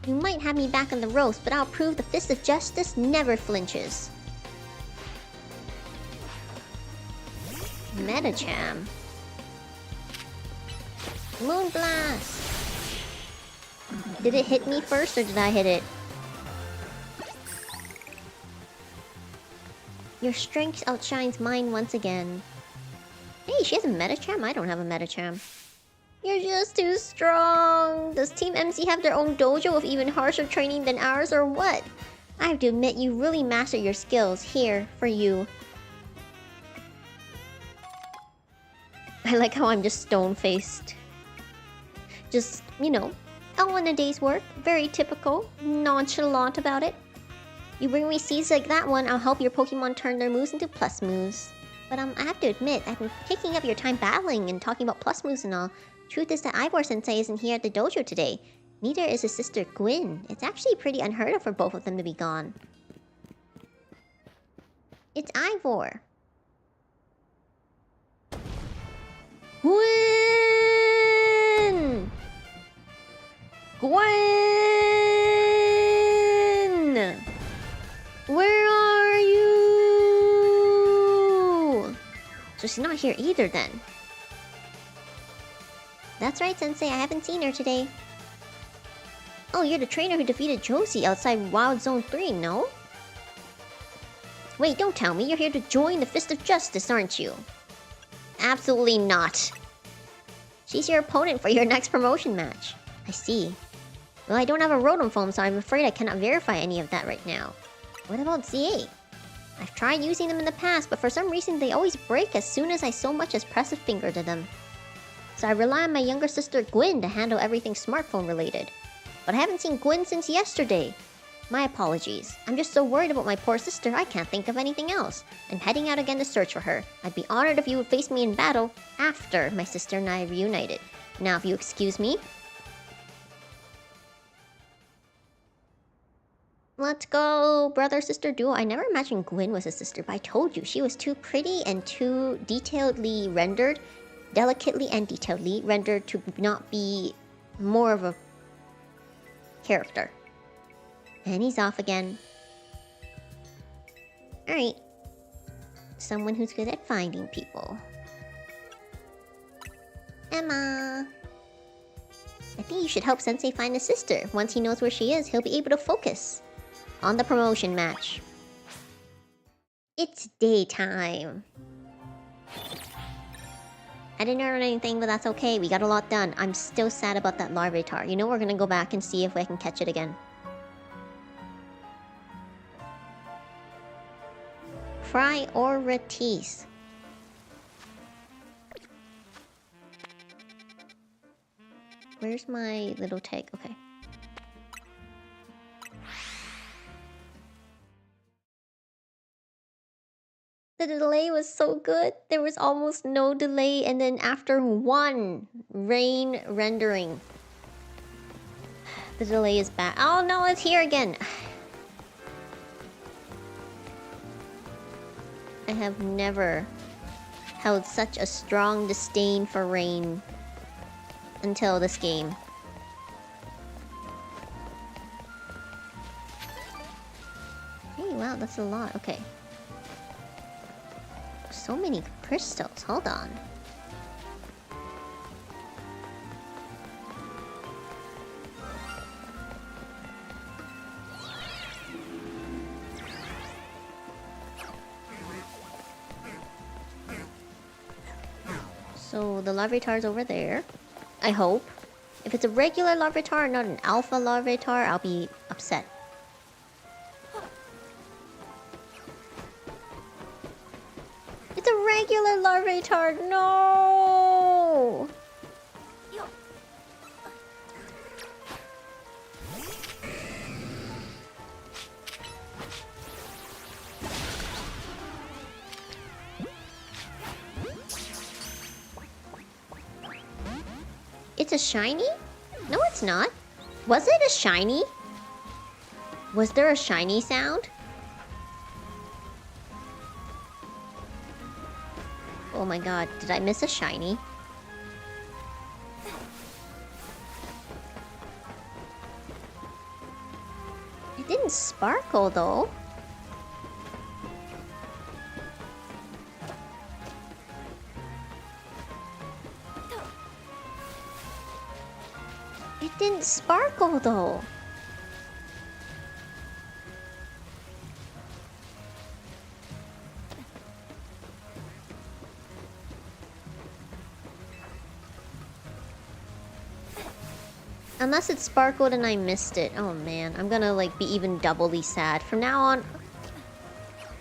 You might have me back on the roast, but I'll prove the fist of justice never flinches. Metacham. Moonblast! Did it hit me first or did I hit it? Your strength outshines mine once again. Hey, she has a Metacham? I don't have a Metacham. You're just too strong! Does Team MC have their own dojo with even harsher training than ours or what? I have to admit you really mastered your skills. Here, for you. I like how I'm just stone-faced. Just, you know, all in a day's work. Very typical. Nonchalant about it. You bring me seeds like that one, I'll help your Pokemon turn their moves into plus moves. But I have to admit, I've been taking up your time battling and talking about plus moves and all. Truth is that Ivor Sensei isn't here at the dojo today. Neither is his sister Gwyn. It's actually pretty unheard of for both of them to be gone. It's Ivor. Gwyn! Gwyn! So she's not here either then. That's right, Sensei. I haven't seen her today. Oh, you're the trainer who defeated Josie outside Wild Zone 3, no? Wait, don't tell me. You're here to join the Fist of Justice, aren't you? Absolutely not. She's your opponent for your next promotion match. I see. Well, I don't have a Rotom Foam, so I'm afraid I cannot verify any of that right now. What about Z8? I've tried using them in the past, but for some reason they always break as soon as I so much as press a finger to them. So I rely on my younger sister Gwyn to handle everything smartphone related. But I haven't seen Gwyn since yesterday. My apologies. I'm just so worried about my poor sister I can't think of anything else. I'm heading out again to search for her. I'd be honored if you would face me in battle after my sister and I reunited. Now if you excuse me. Let's go, brother-sister duo. I never imagined Gwyn was a sister, but I told you, she was too pretty and too delicately rendered to not be more of a character. And he's off again. Alright. Someone who's good at finding people. Emma! I think you should help Sensei find his sister. Once he knows where she is, he'll be able to focus on the promotion match. It's daytime. I didn't earn anything, but that's okay. We got a lot done. I'm still sad about that Larvitar. You know, we're gonna go back and see if I can catch it again. Priorities. Where's my little tag? Okay. The delay was so good. There was almost no delay, and then after one rain rendering, the delay is back. Oh no, it's here again. I have never held such a strong disdain for rain until this game. Hey, wow, that's a lot. Okay. So many crystals. Hold on. So the Larvitar's over there. I hope. If it's a regular Larvitar, not an alpha Larvitar, I'll be upset. It's a regular Larvitar. No! It's a shiny? No, it's not. Was it a shiny? Was there a shiny sound? Oh my god, did I miss a shiny? It didn't sparkle though. It didn't sparkle though. Unless it sparkled and I missed it. Oh man, I'm gonna like be even doubly sad. From now on...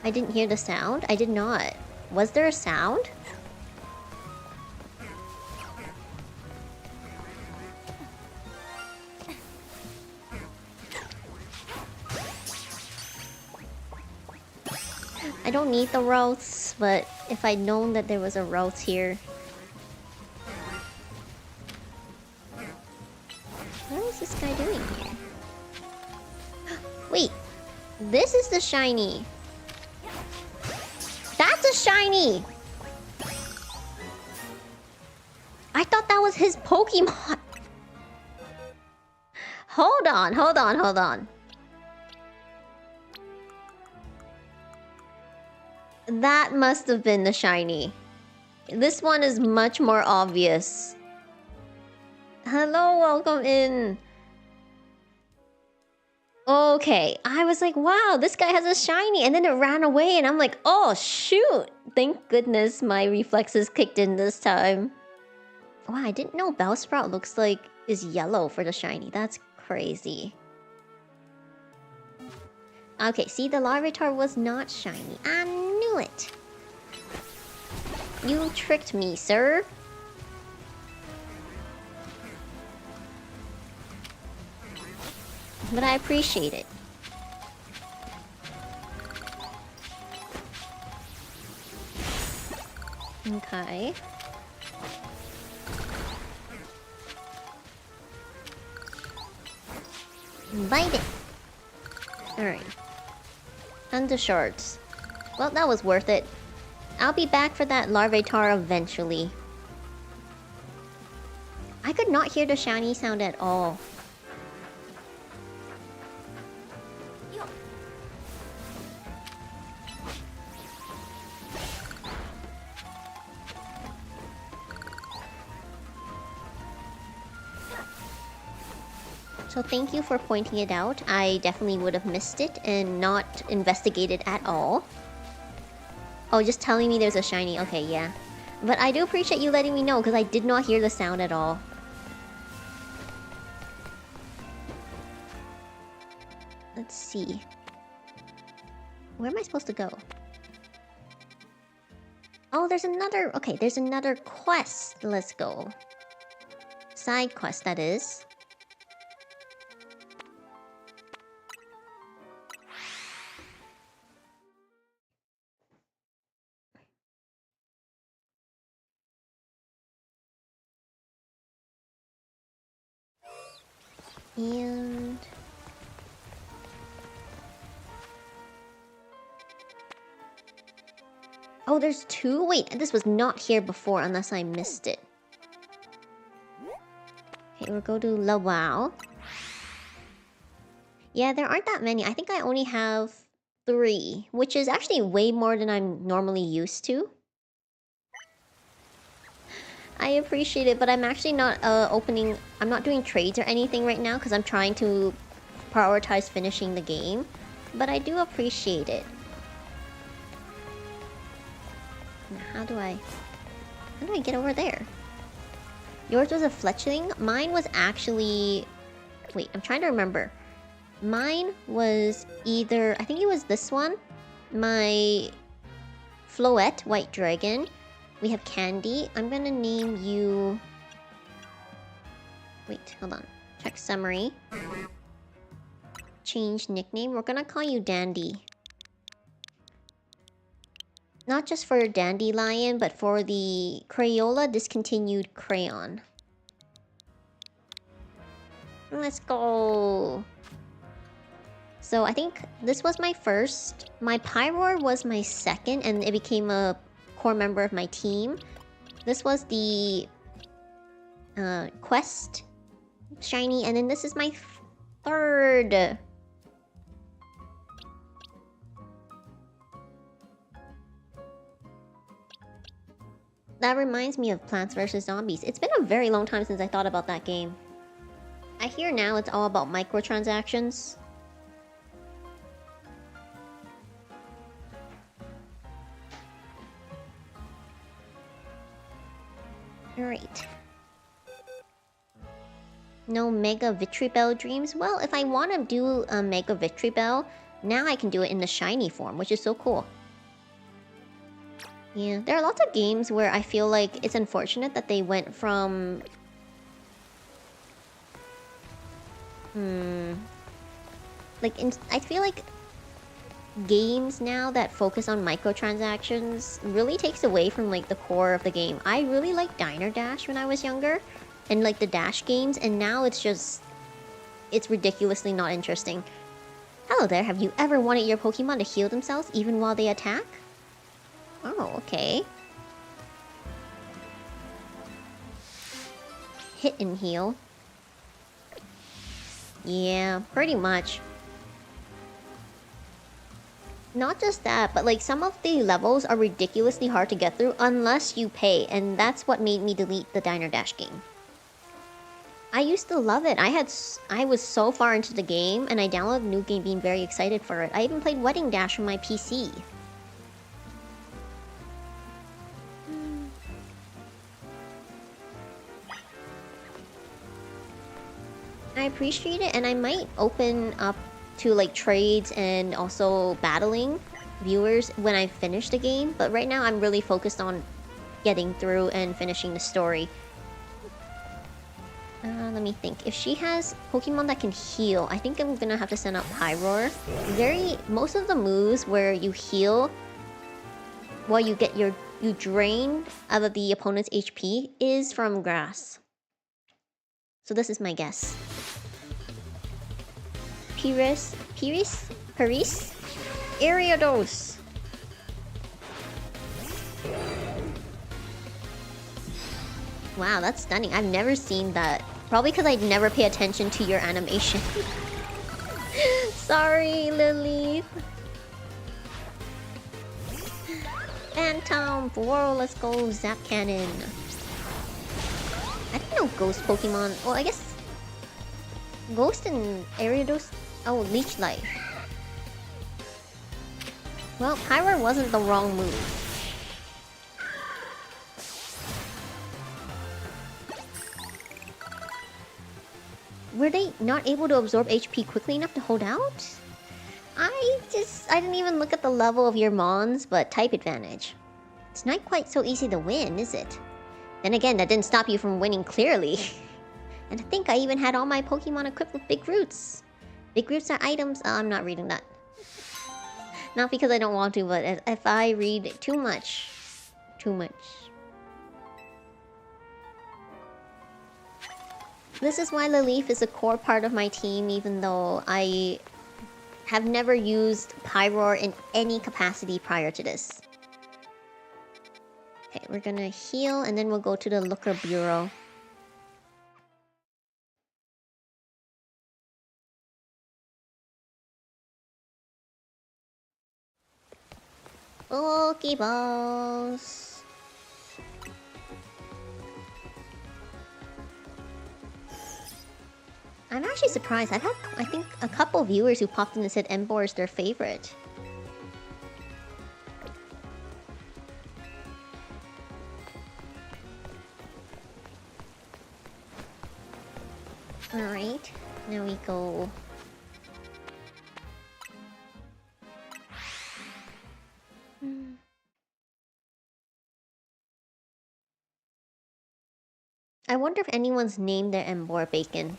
I didn't hear the sound? I did not. Was there a sound? I don't need the routes, but if I'd known that there was a route here... What is this guy doing here? Wait! This is the shiny! That's a shiny! I thought that was his Pokemon! Hold on, hold on, hold on. That must have been the shiny. This one is much more obvious. Hello, welcome in. Okay, I was like, wow, this guy has a shiny, and then it ran away, and I'm like, oh shoot! Thank goodness my reflexes kicked in this time. Wow, I didn't know Bellsprout looks like is yellow for the shiny. That's crazy. Okay, see, the Larvitar was not shiny. I knew it. You tricked me, sir. But I appreciate it. Okay. Bite it. Alright. Undershards. Well, that was worth it. I'll be back for that Larvitar eventually. I could not hear the shiny sound at all. So thank you for pointing it out. I definitely would have missed it and not investigated at all. Oh, just telling me there's a shiny. Okay, yeah. But I do appreciate you letting me know because I did not hear the sound at all. Let's see. Where am I supposed to go? Oh, there's another... Okay, there's another quest. Let's go. Side quest, that is. And... oh, there's two? Wait, this was not here before unless I missed it. Okay, we'll go to Lawao. Yeah, there aren't that many. I think I only have 3, which is actually way more than I'm normally used to. I appreciate it, but I'm actually not I'm not doing trades or anything right now because I'm trying to prioritize finishing the game. But I do appreciate it. How do I get over there? Yours was a fletchling? Mine was actually... wait, I'm trying to remember. Mine was either... I think it was this one. My... Floette, White Dragon. We have Candy. I'm gonna name you... wait, hold on. Check summary. Change nickname. We're gonna call you Dandy. Not just for Dandelion, but for the Crayola discontinued crayon. Let's go! So I think this was my first. My Pyroar was my second, and it became a core member of my team. This was the Quest shiny, and then this is my third. That reminds me of Plants vs. Zombies. It's been a very long time since I thought about that game. I hear now it's all about microtransactions. Alright. No Mega Vitribell dreams? Well, if I want to do a Mega Vitribell, now I can do it in the shiny form, which is so cool. Yeah, there are lots of games where I feel like it's unfortunate that they went from... I feel like games now that focus on microtransactions really takes away from like the core of the game. I really liked Diner Dash when I was younger, and like the Dash games, and now it's just... it's ridiculously not interesting. Hello there, have you ever wanted your Pokemon to heal themselves even while they attack? Oh, okay. Hit and heal. Yeah, pretty much. Not just that, but like some of the levels are ridiculously hard to get through unless you pay, and that's what made me delete the Diner Dash game. I used to love it. I was so far into the game, and I downloaded New Game being very excited for it. I even played Wedding Dash on my PC. I appreciate it, and I might open up to like trades and also battling viewers when I finish the game, but right now I'm really focused on getting through and finishing the story. Let me think. If she has Pokemon that can heal, I think I'm gonna have to send out Pyroar. Most of the moves where you heal while you drain out of the opponent's HP is from grass. So this is my guess. Paris, Ariados. Wow, that's stunning. I've never seen that. Probably because I'd never pay attention to your animation. Sorry, Lily. Phantom, whoa, let's go, Zap Cannon. I didn't know Ghost Pokemon. Well, I guess Ghost and Ariados. Oh, Leech Life. Well, Pyroar wasn't the wrong move. Were they not able to absorb HP quickly enough to hold out? I didn't even look at the level of your Mons, but type advantage. It's not quite so easy to win, is it? Then again, that didn't stop you from winning clearly. And I think I even had all my Pokemon equipped with Big Roots. Big Roots are items. Oh, I'm not reading that. Not because I don't want to, but if I read too much. This is why Leleaf is a core part of my team, even though I have never used Pyroar in any capacity prior to this. Okay, we're gonna heal and then we'll go to the Looker Bureau. Pokeballs. I'm actually surprised. I've had, I think, a couple viewers who popped in and said Emboar is their favorite. Alright, now we go... I wonder if anyone's named their Emboar Bacon.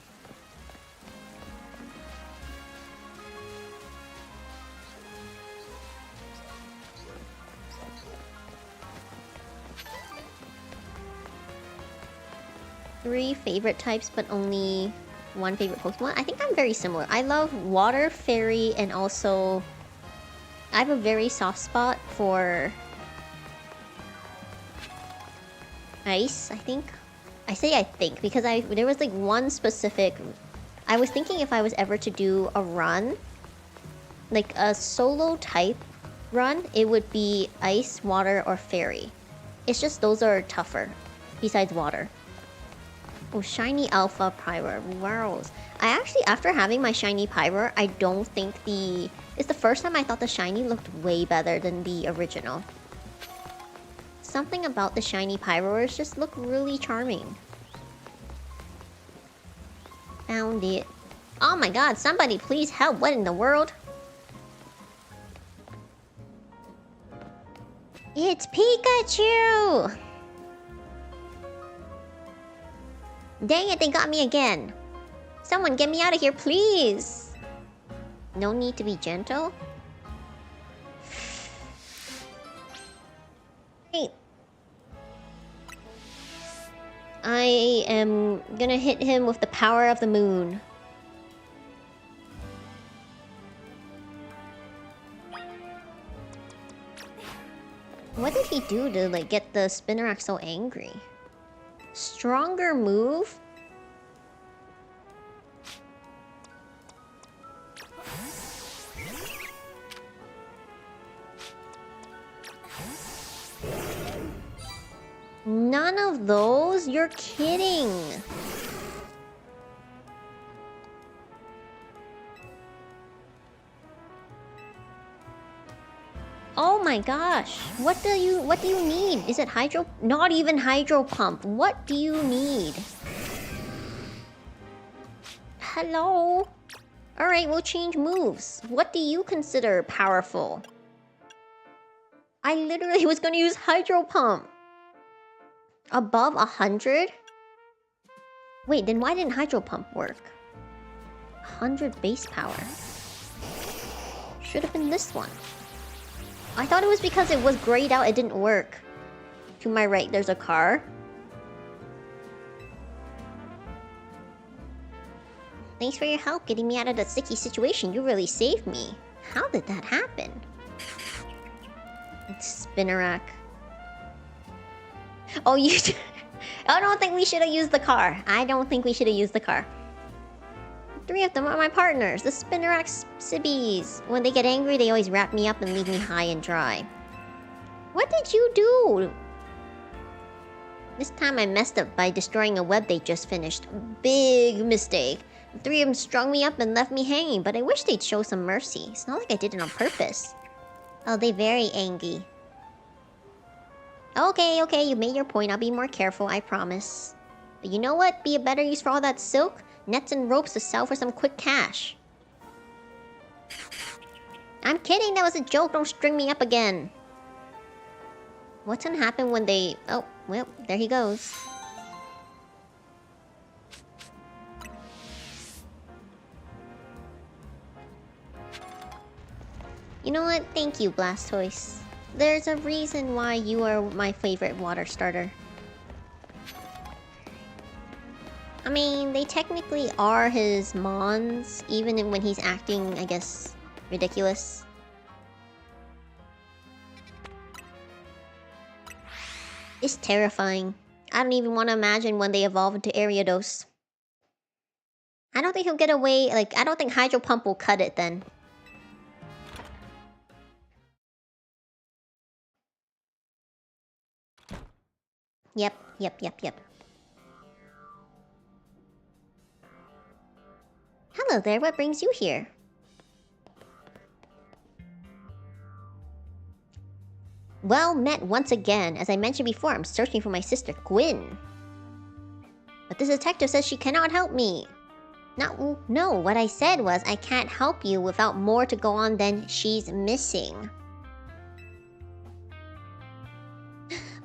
Three favorite types, but only one favorite Pokemon? I think I'm very similar. I love water, fairy, and also... I have a very soft spot for... ice, I think. I say I think, because there was like one specific... I was thinking if I was ever to do a run, like a solo type run, it would be ice, water, or fairy. It's just those are tougher, besides water. Oh, shiny alpha Pyroar. Wow. I actually, after having my shiny Pyroar, I don't think the... It's the first time I thought the shiny looked way better than the original. Something about the shiny Pyroars just look really charming. Found it. Oh my god, somebody please help. What in the world? It's Pikachu! Dang it, they got me again. Someone get me out of here, please. No need to be gentle. Hey. I am gonna hit him with the power of the moon. What did he do to like get the Spinarak so angry? Stronger move? one of those? You're kidding. Oh my gosh. What do you need? Is it hydro? Not even hydro pump. What do you need? Hello? Alright, we'll change moves. What do you consider powerful? I literally was gonna use hydro pump. Above 100? Wait, then why didn't hydro pump work? 100 base power. Should have been this one. I thought it was because it was grayed out, it didn't work. To my right, there's a car. Thanks for your help getting me out of that sticky situation. You really saved me. How did that happen? Spinnerack. Oh, you... I don't think we should have used the car. I don't think we should have used the car. 3 of them are my partners, the Spinnerack Sibbies. When they get angry, they always wrap me up and leave me high and dry. What did you do? This time I messed up by destroying a web they just finished. Big mistake. The 3 of them strung me up and left me hanging, but I wish they'd show some mercy. It's not like I did it on purpose. Oh, they very angry. Okay, you made your point. I'll be more careful, I promise. But you know what? Be a better use for all that silk? Nets and ropes to sell for some quick cash. I'm kidding, that was a joke. Don't string me up again. What's gonna happen when they... Oh, well, there he goes. You know what? Thank you, Blastoise. There's a reason why you are my favorite water starter. I mean, they technically are his mons, even when he's acting, I guess, ridiculous. It's terrifying. I don't even want to imagine when they evolve into Ariados. I don't think he'll get away, like, I don't think Hydro Pump will cut it then. Yep. Hello there, what brings you here? Well met once again. As I mentioned before, I'm searching for my sister, Gwyn. But this detective says she cannot help me. No, what I said was I can't help you without more to go on than she's missing.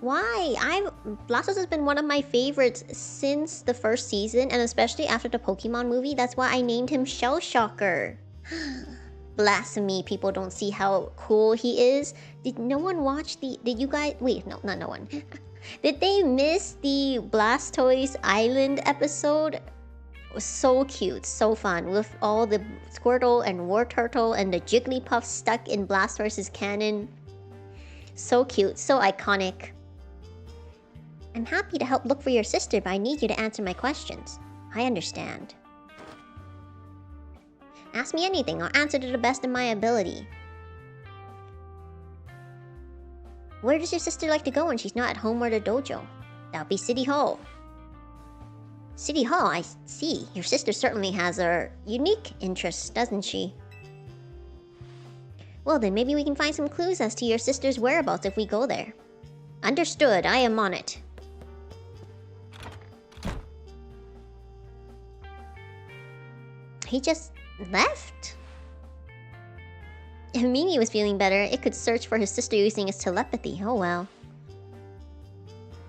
Why? Blastoise has been one of my favorites since the first season, and especially after the Pokemon movie. That's why I named him Shell Shocker. Blasphemy, people don't see how cool he is. Did no one watch the... Did you guys... Wait, no, not no one. Did they miss the Blastoise Island episode? It was so cute, so fun, with all the Squirtle and Wartortle and the Jigglypuff stuck in Blastoise's cannon. So cute, so iconic. I'm happy to help look for your sister, but I need you to answer my questions. I understand. Ask me anything, I'll answer to the best of my ability. Where does your sister like to go when she's not at home or the dojo? That'll be City Hall. City Hall, I see. Your sister certainly has her unique interests, doesn't she? Well then, maybe we can find some clues as to your sister's whereabouts if we go there. Understood, I am on it. He just left? If Mimi was feeling better, it could search for his sister using his telepathy. Oh well.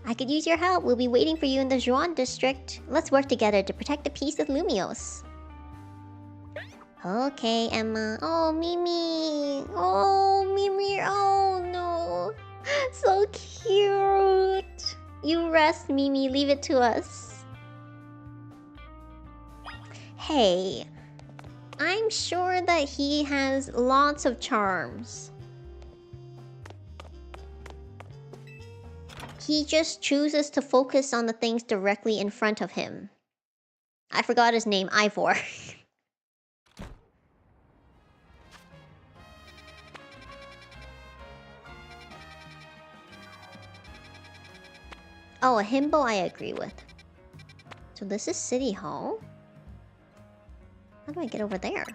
I could use your help. We'll be waiting for you in the Zhuan district. Let's work together to protect the peace of Lumios. Okay, Emma. Oh, Mimi. Oh, Mimi. Oh, no. So cute. You rest, Mimi. Leave it to us. Hey, I'm sure that he has lots of charms. He just chooses to focus on the things directly in front of him. I forgot his name, Ivor. Oh, a himbo I agree with. So this is City Hall? How do I get over there?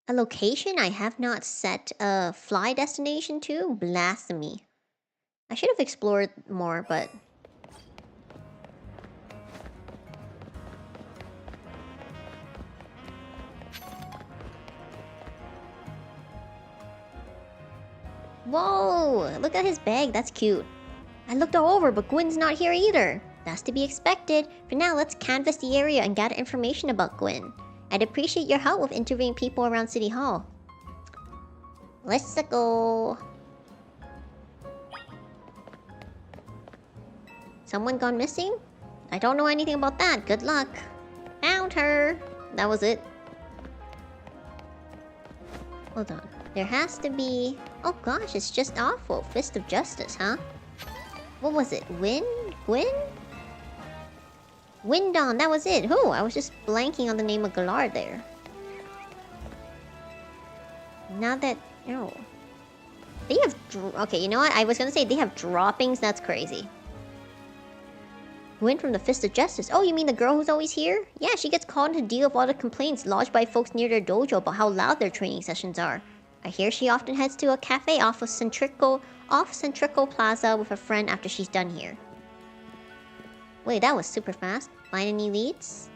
A location I have not set a fly destination to? Blasphemy. I should have explored more, but... Whoa! Look at his bag, that's cute. I looked all over, but Gwen's not here either. That's to be expected. For now, let's canvass the area and gather information about Gwen. I'd appreciate your help with interviewing people around City Hall. Let's go. Someone gone missing? I don't know anything about that. Good luck. Found her. That was it. Hold on. There has to be... Oh gosh, it's just awful. Fist of Justice, huh? What was it? Gwen? Windon, that was it. Who? I was just blanking on the name of Galar there. Now that... Oh. They have... Okay, you know what? I was gonna say they have droppings. That's crazy. Gwen from the Fist of Justice. Oh, you mean the girl who's always here? Yeah, she gets called to deal with all the complaints lodged by folks near their dojo about how loud their training sessions are. I hear she often heads to a cafe off Centrico Plaza with a friend after she's done here. Wait, that was super fast. Find any leads?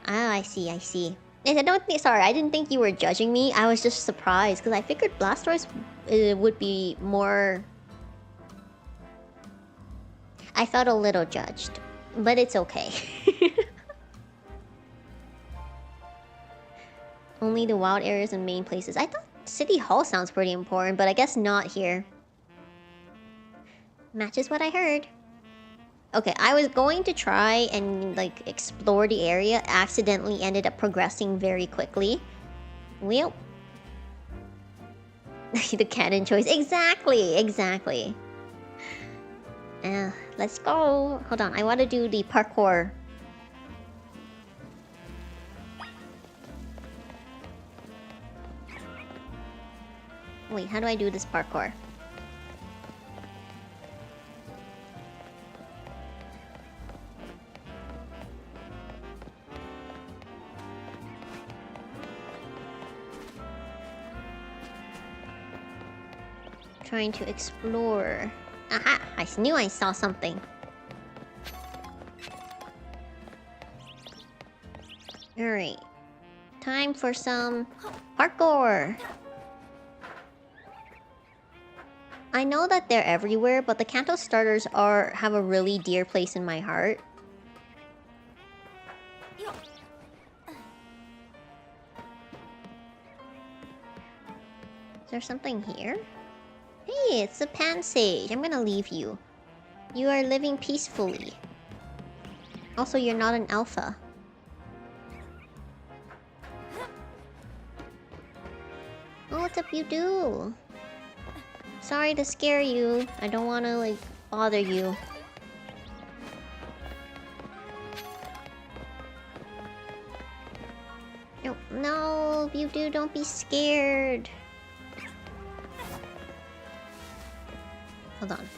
Ah, I see. And I don't think... Sorry, I didn't think you were judging me. I was just surprised, because I figured Blastoise would be more... I felt a little judged. But it's okay. Only the wild areas and main places. I thought City Hall sounds pretty important, but I guess not here. Matches what I heard. Okay, I was going to try and, like, explore the area. Accidentally ended up progressing very quickly. Well. The canon choice. Exactly. Let's go. Hold on, I want to do the parkour. Wait, how do I do this parkour? Trying to explore. Aha! I knew I saw something. Alright. Time for some parkour! I know that they're everywhere, but the Kanto starters have a really dear place in my heart. Is there something here? Hey, it's a Pansage. I'm gonna leave you. You are living peacefully. Also, you're not an alpha. Oh, what's up, you do? Sorry to scare you. I don't want to, like, bother you. No, you do. Don't be scared. Hold on.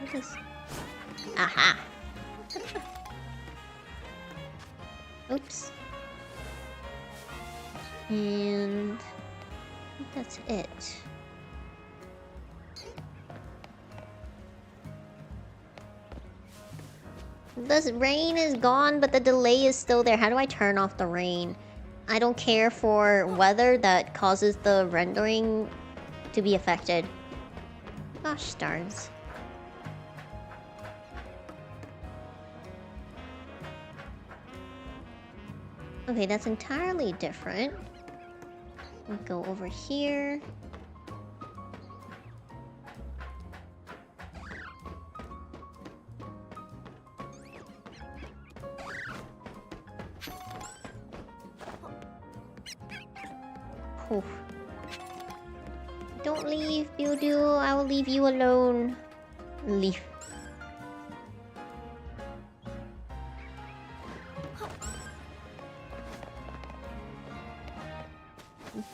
What is... Aha! Oops. And... I think that's it. The rain is gone, but the delay is still there. How do I turn off the rain? I don't care for weather that causes the rendering to be affected. Gosh, stars. Okay, that's entirely different. We'll go over here. Oof. Don't leave, Buildu. I will leave you alone. Leave.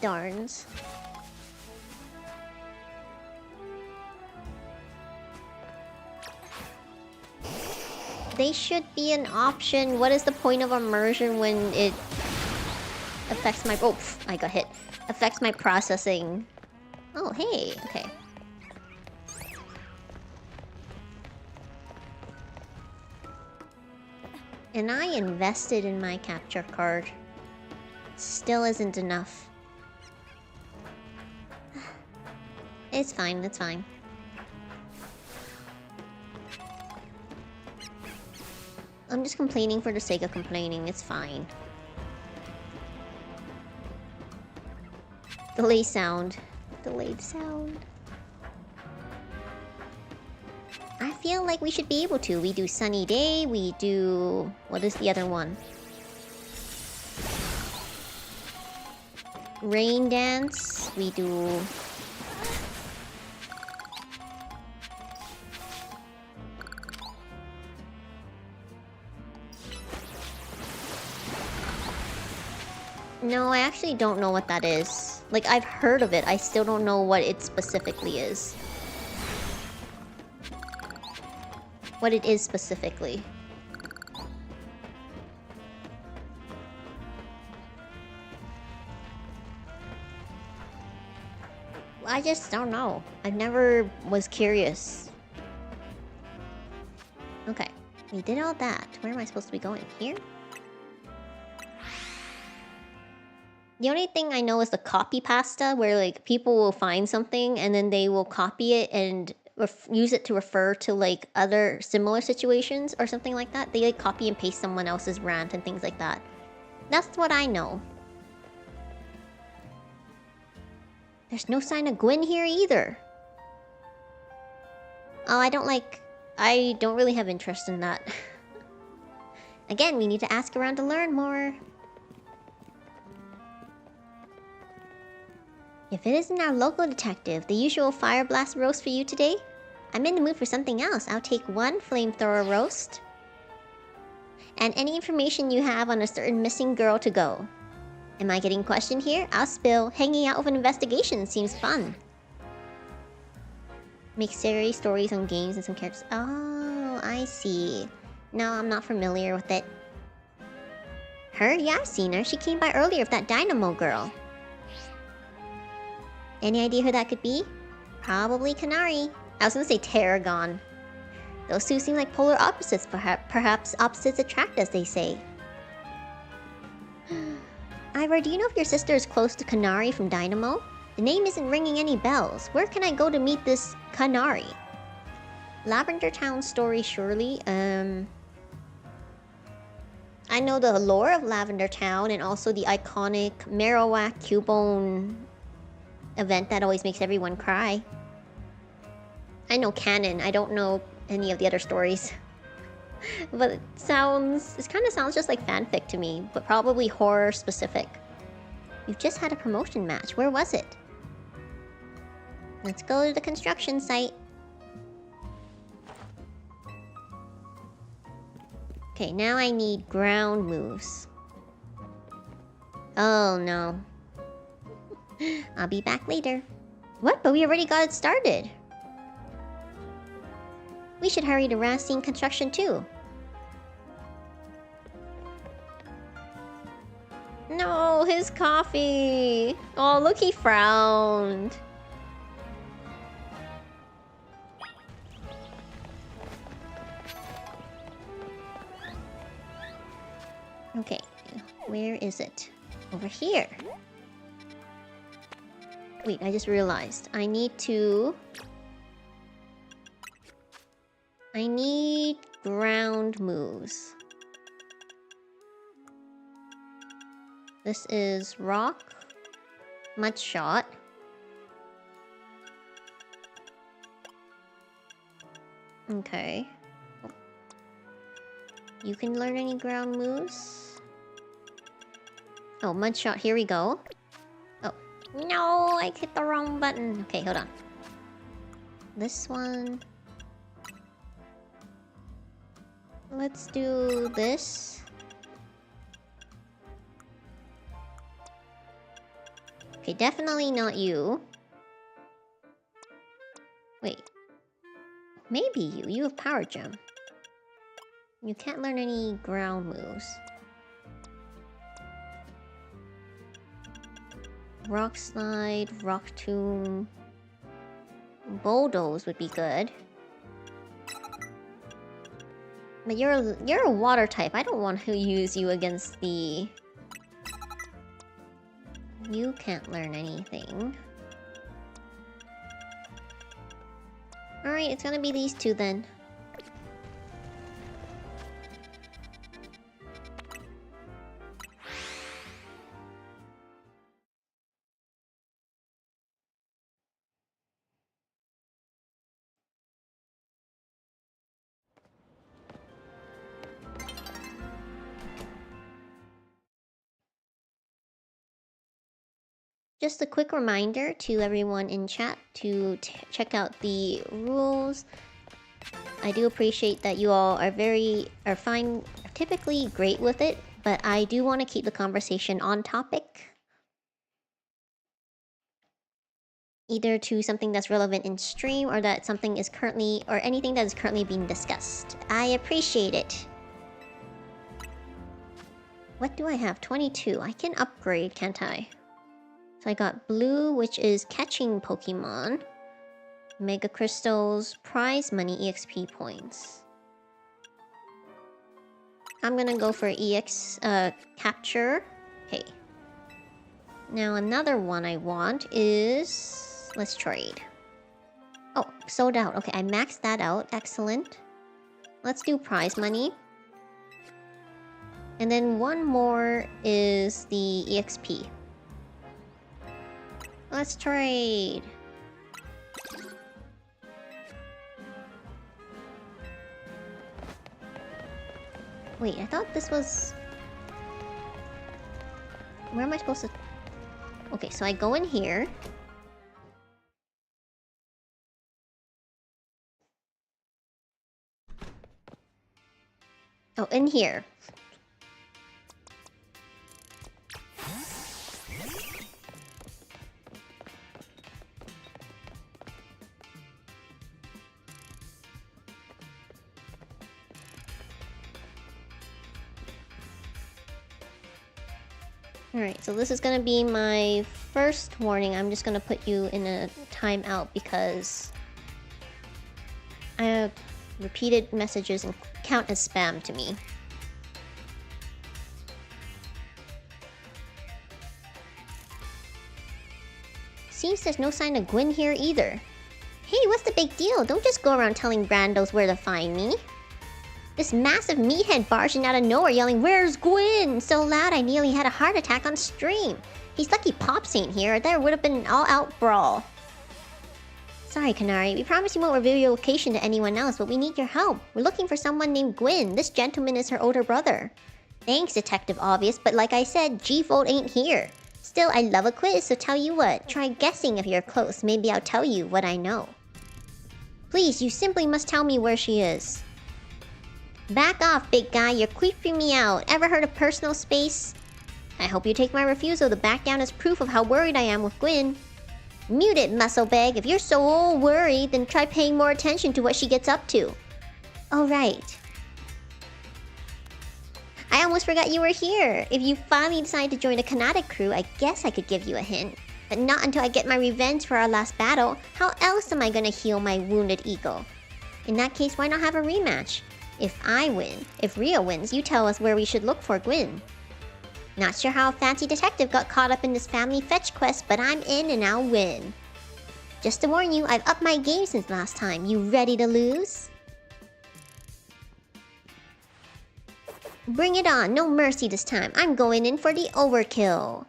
Darns. They should be an option. What is the point of immersion when it affects my... Oh, I got hit. Affects my processing. Oh, hey. Okay. And I invested in my capture card. Still isn't enough. It's fine, it's fine. I'm just complaining for the sake of complaining, it's fine. Delay sound. Delayed sound. I feel like we should be able to. We do sunny day, we do... What is the other one? Rain dance, we do... No, I actually don't know what that is. Like, I've heard of it, I still don't know what it specifically is. What it is specifically. I just don't know. I never was curious. Okay, we did all that. Where am I supposed to be going? Here? The only thing I know is the copy pasta, where like people will find something and then they will copy it and use it to refer to like other similar situations or something like that. They like copy and paste someone else's rant and things like that. That's what I know. There's no sign of Gwen here either. Oh, I don't really have interest in that. Again, we need to ask around to learn more. If it isn't our local detective, the usual fire blast roast for you today? I'm in the mood for something else. I'll take one flamethrower roast. And any information you have on a certain missing girl to go. Am I getting questioned here? I'll spill. Hanging out with an investigation seems fun. Make scary stories on games and some characters. Oh, I see. No, I'm not familiar with it. Her? Yeah, I've seen her. She came by earlier with that Dynamo girl. Any idea who that could be? Probably Canary. I was gonna say Tarragon. Those two seem like polar opposites, perhaps opposites attract, as they say. Ivor, do you know if your sister is close to Canary from Dynamo? The name isn't ringing any bells. Where can I go to meet this Canary? Lavender Town story, surely. I know the lore of Lavender Town and also the iconic Marowak Cubone event that always makes everyone cry. I know canon, I don't know any of the other stories. But it kind of sounds just like fanfic to me, but probably horror specific. We've just had a promotion match. Where was it? Let's go to the construction site. Okay, now I need ground moves. Oh no. I'll be back later. What? But we already got it started. We should hurry to Racine construction too. No, his coffee. Oh, look, he frowned. Okay, where is it? Over here. Wait, I just realized. I need ground moves. This is rock, mud shot. Okay. You can learn any ground moves? Oh, mud shot, here we go. Oh, no, I hit the wrong button. Okay, hold on. This one. Let's do this. Okay, Okay, definitely not you. Wait. Maybe you. You have Power Gem. You can't learn any ground moves. Rock Slide, Rock Tomb... Bulldoze would be good. But you're a water type. I don't want to use you against the... You can't learn anything. Alright, it's gonna be these two then. Just a quick reminder to everyone in chat to check out the rules. I do appreciate that you all are fine, typically great with it, but I do want to keep the conversation on topic. Either to something that's relevant in stream or that something is currently, or anything that is currently being discussed. I appreciate it. What do I have? 22. I can upgrade, can't I? So I got blue, which is catching Pokemon. Mega Crystals, prize money, EXP points. I'm gonna go for EX capture. Okay. Now another one I want is... Let's trade. Oh, sold out. Okay, I maxed that out. Excellent. Let's do prize money. And then one more is the EXP. Let's trade. Wait, I thought this was... Where am I supposed to... Okay, so I go in here. Oh, in here. Alright, so this is gonna be my first warning. I'm just gonna put you in a timeout because I have repeated messages and count as spam to me. Seems there's no sign of Gwyn here either. Hey, what's the big deal? Don't just go around telling brandos where to find me. This massive meathead barged in out of nowhere yelling, "Where's Gwyn?" so loud I nearly had a heart attack on stream. He's lucky Pops ain't here, or there would have been an all-out brawl. Sorry, Canary. We promise you won't reveal your location to anyone else, but we need your help. We're looking for someone named Gwyn. This gentleman is her older brother. Thanks, Detective Obvious, but like I said, G-Fold ain't here. Still, I love a quiz, so tell you what. Try guessing if you're close. Maybe I'll tell you what I know. Please, you simply must tell me where she is. Back off, big guy. You're creeping me out. Ever heard of personal space? I hope you take my refusal to back down as proof of how worried I am with Gwyn. Mute it, muscle bag. If you're so worried, then try paying more attention to what she gets up to. Oh, right. I almost forgot you were here. If you finally decide to join the Kinetic crew, I guess I could give you a hint. But not until I get my revenge for our last battle. How else am I gonna heal my wounded ego? In that case, why not have a rematch? If I win, if Rio wins, you tell us where we should look for Gwyn. Not sure how a fancy detective got caught up in this family fetch quest, but I'm in and I'll win. Just to warn you, I've upped my game since last time. You ready to lose? Bring it on, no mercy this time. I'm going in for the overkill.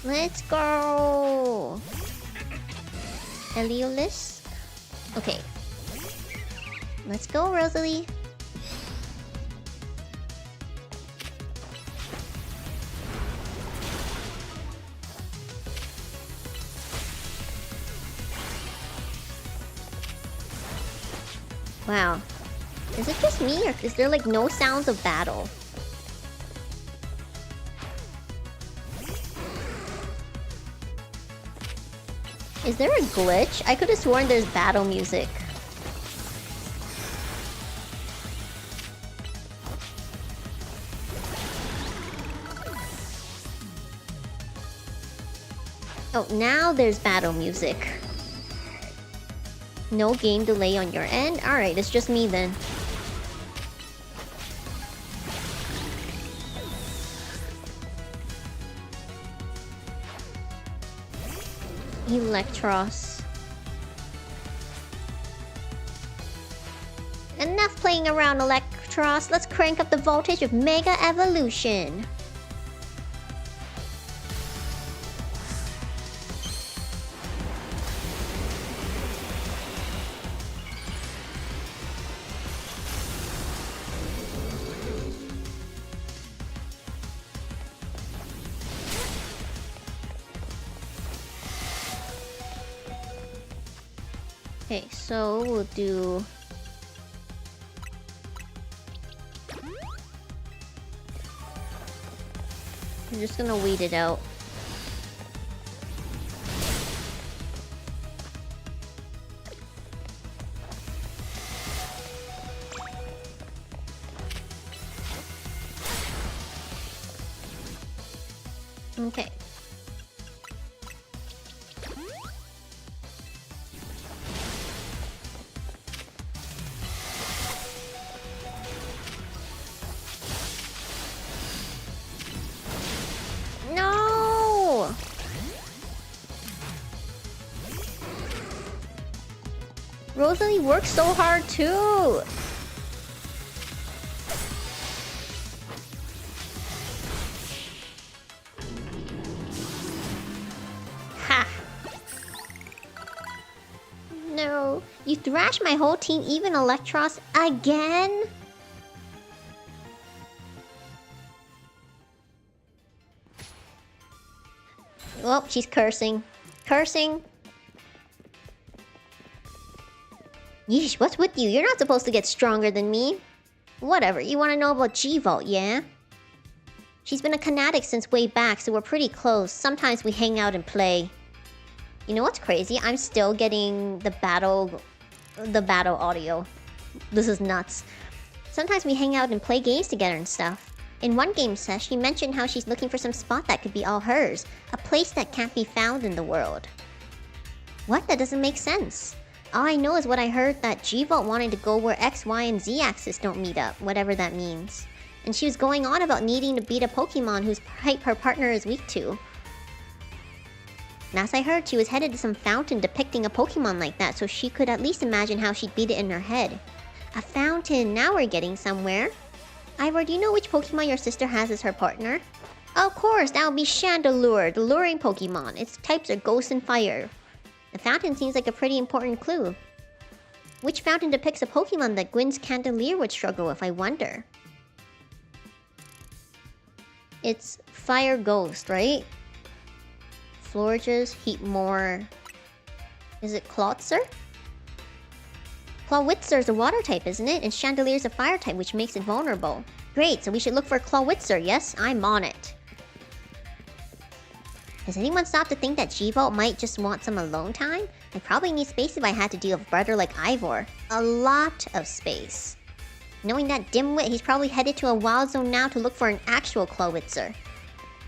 Let's go! Eliolus? Okay. Let's go, Rosalie. Wow. Is it just me, or is there like no sounds of battle? Is there a glitch? I could have sworn there's battle music. Oh, now there's battle music. No game delay on your end? Alright, it's just me then. Electros. Enough playing around, Electros. Let's crank up the voltage of Mega Evolution. Okay, so we'll do... I'm just gonna wait it out. Okay. No! Rosalie works so hard too! Ha! No. You thrashed my whole team, even Electros, again? Oh, she's cursing. Cursing. Yeesh, what's with you? You're not supposed to get stronger than me. Whatever, you want to know about G-Vault, yeah? She's been a Knatic since way back, so we're pretty close. Sometimes we hang out and play. You know what's crazy? I'm still getting the battle audio. This is nuts. Sometimes we hang out and play games together and stuff. In one game sesh, she mentioned how she's looking for some spot that could be all hers. A place that can't be found in the world. What? That doesn't make sense. All I know is what I heard, that G-Vault wanted to go where X, Y, and Z axis don't meet up, whatever that means. And she was going on about needing to beat a Pokemon whose type her partner is weak to. Last I heard, she was headed to some fountain depicting a Pokemon like that, so she could at least imagine how she'd beat it in her head. A fountain, now we're getting somewhere. Ivor, do you know which Pokemon your sister has as her partner? Of course, that would be Chandelure, the luring Pokemon. Its types are Ghost and Fire. The fountain seems like a pretty important clue. Which fountain depicts a Pokemon that Gwyn's Candelier would struggle with, I wonder? It's Fire Ghost, right? Florges, Heatmore... Is it Klotzer? Clawitzer is a water type, isn't it? And Chandelier is a fire type, which makes it vulnerable. Great, so we should look for Clawitzer, yes? I'm on it. Has anyone stopped to think that G-Vault might just want some alone time? I'd probably need space if I had to deal with a brother like Ivor. A lot of space. Knowing that dimwit, he's probably headed to a wild zone now to look for an actual Clawitzer.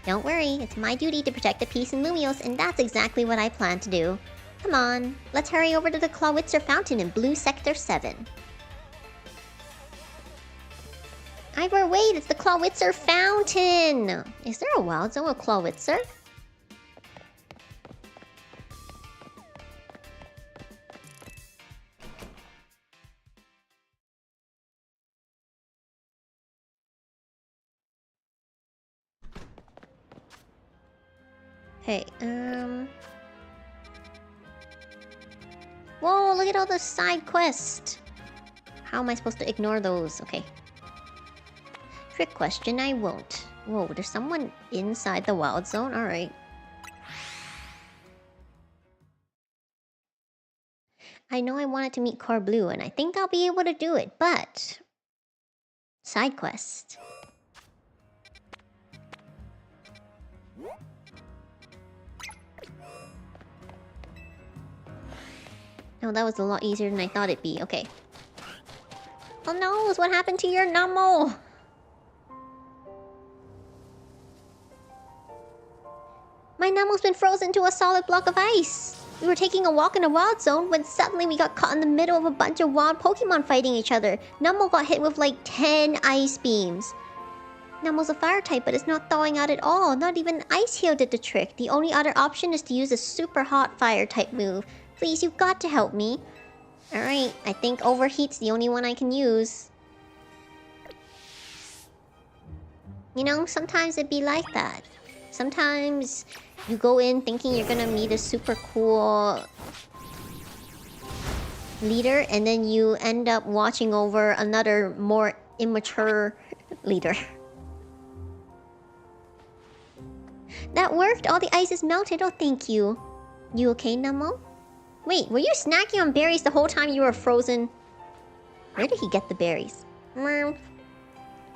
Don't worry, it's my duty to protect the peace in Lumios, and that's exactly what I plan to do. Come on, let's hurry over to the Clawitzer Fountain in Blue Sector 7. Ivor, wait, it's the Clawitzer Fountain! Is there a wild zone with Clawitzer? Hey, Whoa, look at all the side quests! How am I supposed to ignore those? Okay. Trick question, I won't. Whoa, there's someone inside the wild zone? Alright. I know I wanted to meet Corbeau, and I think I'll be able to do it, but... Side quest. Oh, that was a lot easier than I thought it'd be. Okay. Oh no, what happened to your Nummo? My Nummo's been frozen to a solid block of ice. We were taking a walk in a wild zone when suddenly we got caught in the middle of a bunch of wild Pokemon fighting each other. Nummo got hit with like 10 ice beams. Nummo's a fire type, but it's not thawing out at all. Not even Ice Heal did the trick. The only other option is to use a super hot fire type move. Please, you've got to help me. Alright, I think Overheat's the only one I can use. You know, sometimes it'd be like that. Sometimes you go in thinking you're gonna meet a super cool leader, and then you end up watching over another more immature leader. That worked! All the ice is melted, oh thank you. You okay, Nummo? Wait, were you snacking on berries the whole time you were frozen? Where did he get the berries? I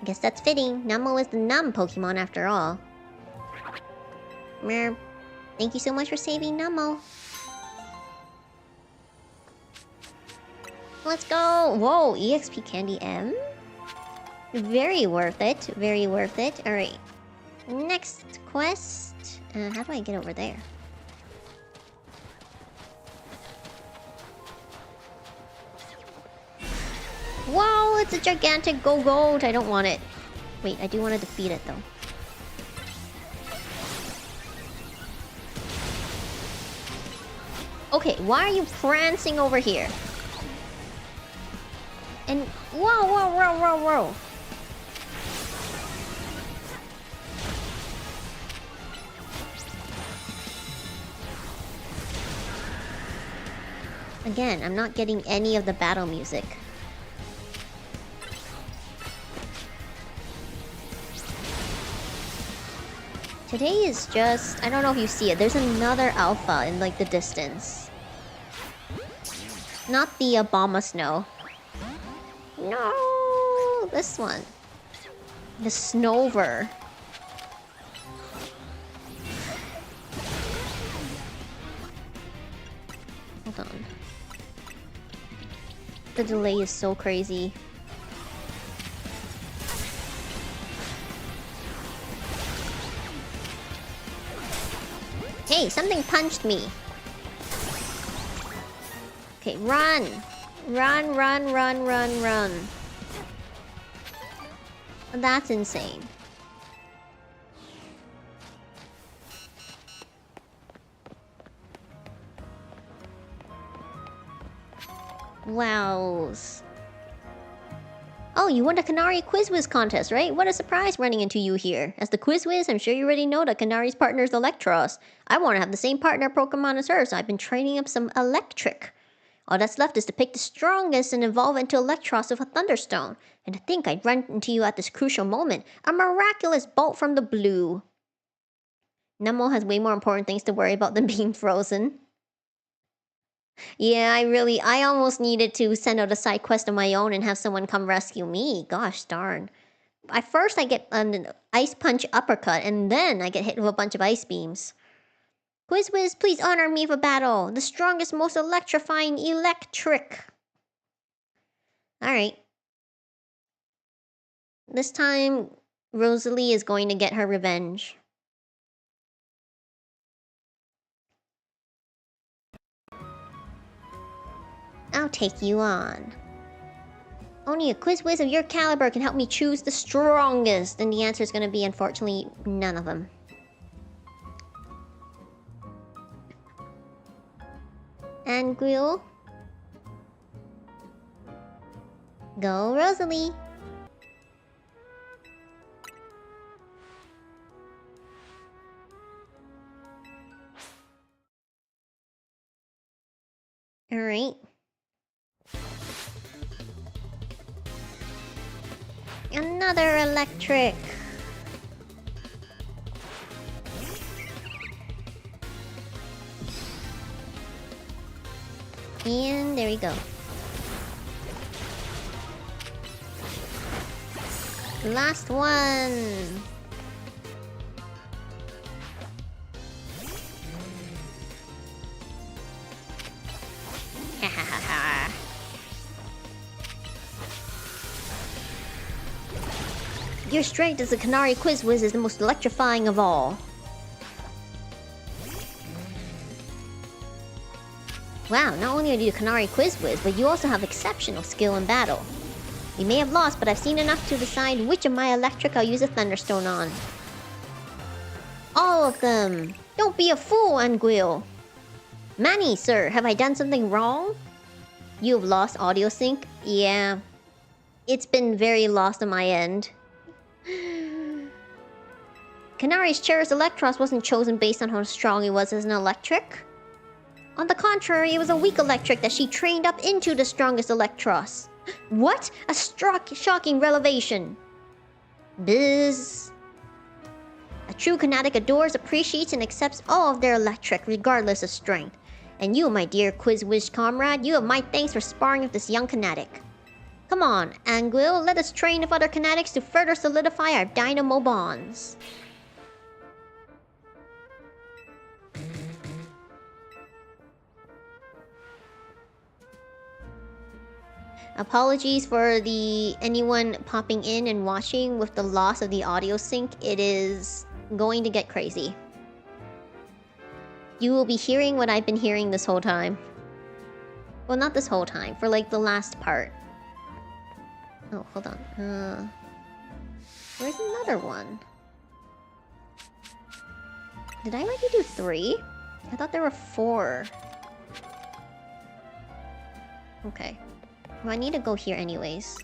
guess that's fitting. Nummo is the numb Pokemon after all. Thank you so much for saving Nummo. Let's go! Whoa, EXP Candy M? Very worth it. Very worth it. Alright. Next quest. How do I get over there? Whoa, it's a gigantic Go-Goat. I don't want it. Wait, I do want to defeat it though. Okay, why are you prancing over here? And whoa, whoa, whoa, whoa, whoa. Again, I'm not getting any of the battle music. Today is just... I don't know if you see it. There's another alpha in, like, the distance. Not the Obama Snow. No! This one. The Snover. Hold on. The delay is so crazy. Hey, something punched me. Okay, run! Run, run, run, run, run. That's insane. Wows. Oh, you won the Canary Quiz Whiz contest, right? What a surprise running into you here. As the Quiz Whiz, I'm sure you already know that Canari's partner is Electros. I want to have the same partner Pokemon as her, so I've been training up some Electric. All that's left is to pick the strongest and evolve into Electros with a Thunderstone. And to think I'd run into you at this crucial moment. A miraculous bolt from the blue. Nummo has way more important things to worry about than being frozen. Yeah, I almost needed to send out a side quest of my own and have someone come rescue me. Gosh darn. At first I get an Ice Punch uppercut, and then I get hit with a bunch of ice beams. Quiz Whiz, please honor me with a battle. The strongest, most electrifying Electric. Alright. This time, Rosalie is going to get her revenge. I'll take you on. Only a Quiz Whiz of your caliber can help me choose the strongest, and the answer is going to be, unfortunately, none of them. Anguille. Go, Rosalie. Alright. Another Electric. And there we go. Last one! Your strength as a Canary Quiz Whiz is the most electrifying of all. Wow, not only are you a Canary Quiz Whiz, but you also have exceptional skill in battle. You may have lost, but I've seen enough to decide which of my electric I'll use a Thunderstone on. All of them! Don't be a fool, Anguille! Manny, sir, have I done something wrong? You have lost audio sync? Yeah. It's been very lost on my end. Canary's cherished Electros wasn't chosen based on how strong he was as an electric. On the contrary, it was a weak electric that she trained up into the strongest Electros. What? A shocking revelation. Biz. A true Kinetic adores, appreciates, and accepts all of their electric, regardless of strength. And you, my dear Quiz Whiz comrade, you have my thanks for sparring with this young Kinetic. Come on, Anguille, let us train with other Kinetics to further solidify our dynamo bonds. Apologies for anyone popping in and watching with the loss of the audio sync. It is going to get crazy. You will be hearing what I've been hearing this whole time. Well, not this whole time, for like the last part. Oh, hold on. Where's another one? Did I already do 3? I thought there were 4. Okay. Well, I need to go here anyways.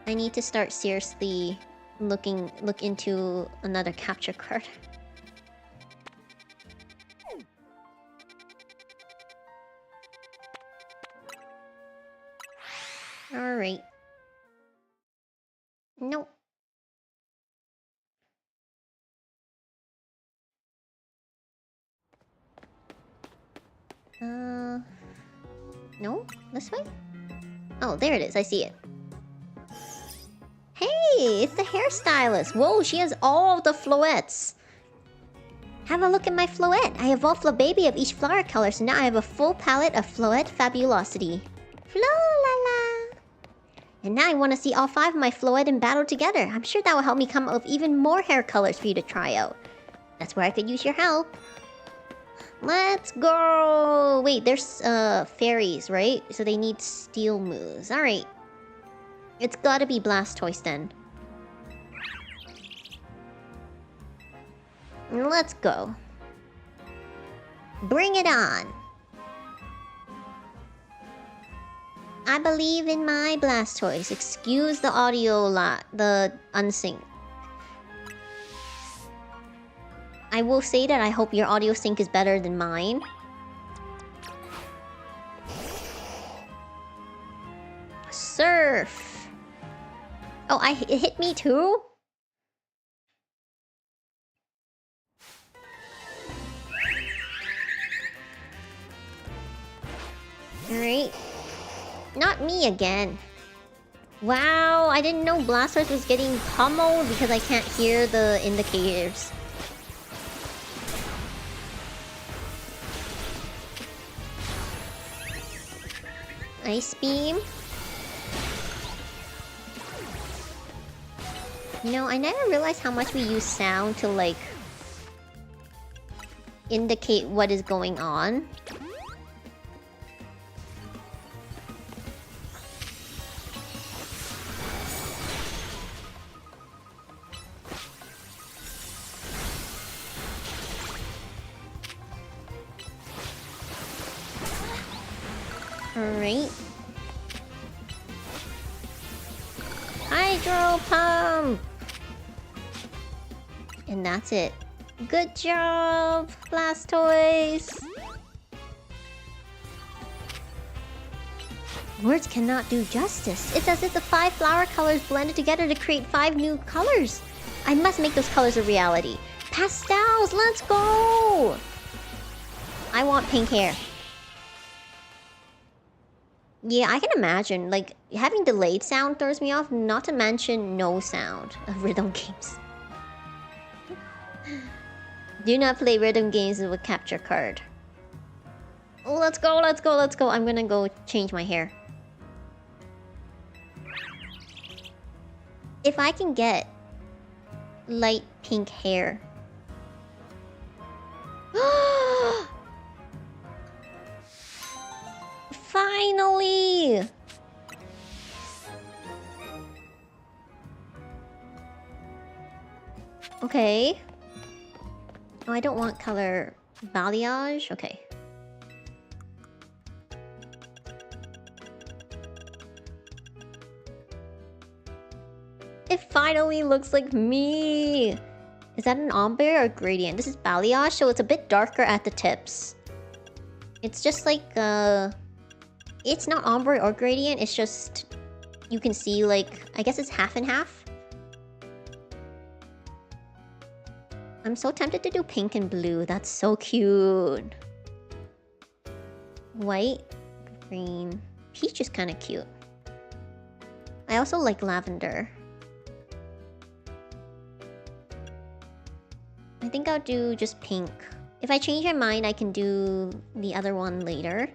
I need to start seriously look into another capture card. Alright. Nope. No? This way? Oh, there it is. I see it. Hey, it's the hairstylist. Whoa, she has all of the floettes. Have a look at my floette. I evolved Flababy of each flower color, so now I have a full palette of floette fabulosity. Flo-la-la. And now I want to see all 5 of my floette in battle together. I'm sure that will help me come up with even more hair colors for you to try out. That's where I could use your help. Let's go! Wait, there's fairies, right? So they need steel moves. Alright. It's gotta be Blastoise then. Let's go. Bring it on! I believe in my Blastoise. Excuse the audio the unsync. I will say that I hope your audio sync is better than mine. Surf! Oh, it hit me too? Alright. Not me again. Wow, I didn't know Blastoise was getting pummeled because I can't hear the indicators. Ice Beam. You know, I never realized how much we use sound to, like, indicate what is going on. Alright. Hydro Pump! And that's it. Good job, Blastoise! Words cannot do justice. It's as if the 5 flower colors blended together to create 5 new colors. I must make those colors a reality. Pastels, let's go! I want pink hair. Yeah, I can imagine. Like, having delayed sound throws me off, not to mention no sound of rhythm games. Do not play rhythm games with capture card. Oh, let's go, let's go, let's go. I'm gonna go change my hair. If I can get light pink hair. Finally! Okay. Oh, I don't want color balayage. Okay. It finally looks like me! Is that an ombre or gradient? This is balayage, so it's a bit darker at the tips. It's just like, it's not ombre or gradient, it's just... You can see, like, I guess it's half and half. I'm so tempted to do pink and blue. That's so cute. White, green. Peach is kind of cute. I also like lavender. I think I'll do just pink. If I change my mind, I can do the other one later.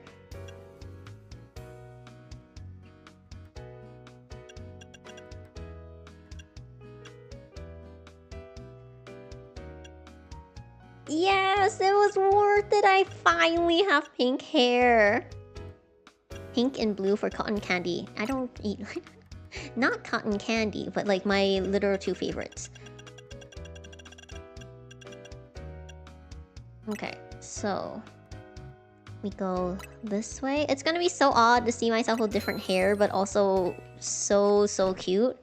Yes, it was worth it. I finally have pink hair. Pink and blue for cotton candy. I don't eat... Not cotton candy, but like my literal two favorites. Okay, so... We go this way. It's gonna be so odd to see myself with different hair, but also so cute.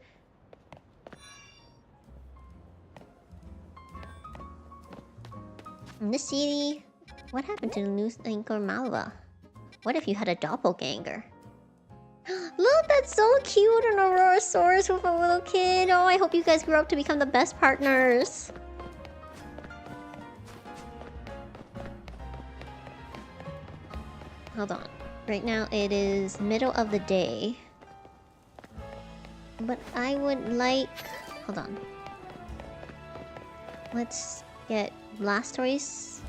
In this city, what happened to the new anchor Malva? What if you had a doppelganger? Look, that's so cute! An Aurorasaurus with a little kid! Oh, I hope you guys grow up to become the best partners! Hold on. Right now it is middle of the day. But I would like... Hold on. Let's get Blastoise.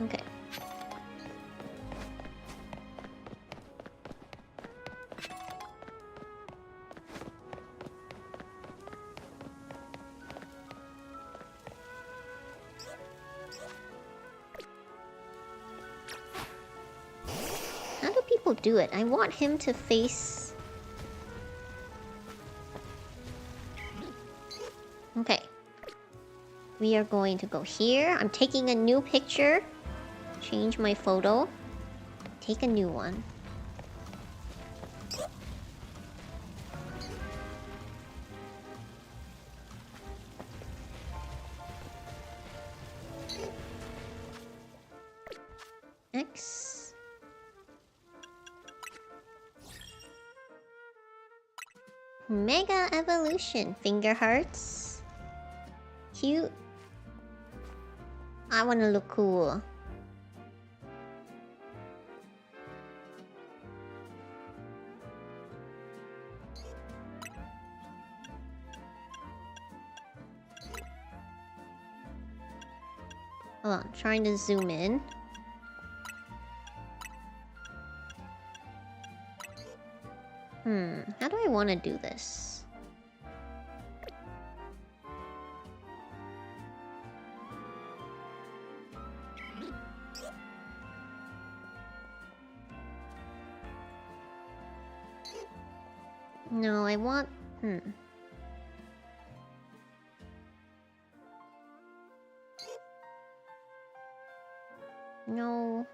Okay. How do people do it? I want him to face... Okay. We are going to go here. I'm taking a new picture. Change my photo. Take a new one. X. Mega evolution. Finger hearts. Cute. I want to look cool. Hold on, trying to zoom in. How do I want to do this? No, I want... No.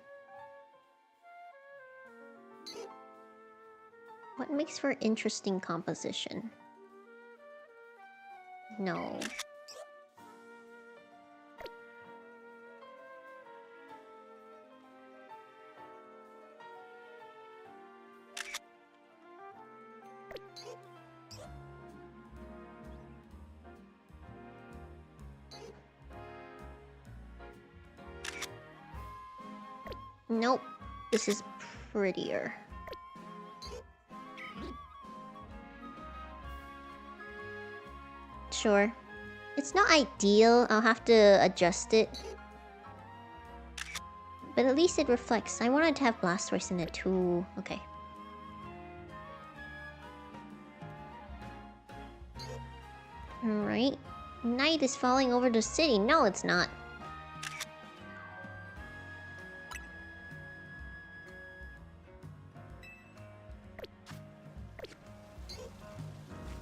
What makes for interesting composition? No. Nope. This is prettier. Sure. It's not ideal. I'll have to adjust it. But at least it reflects. I wanted to have Blastoise in it too. Okay. Alright. Night is falling over the city. No, it's not.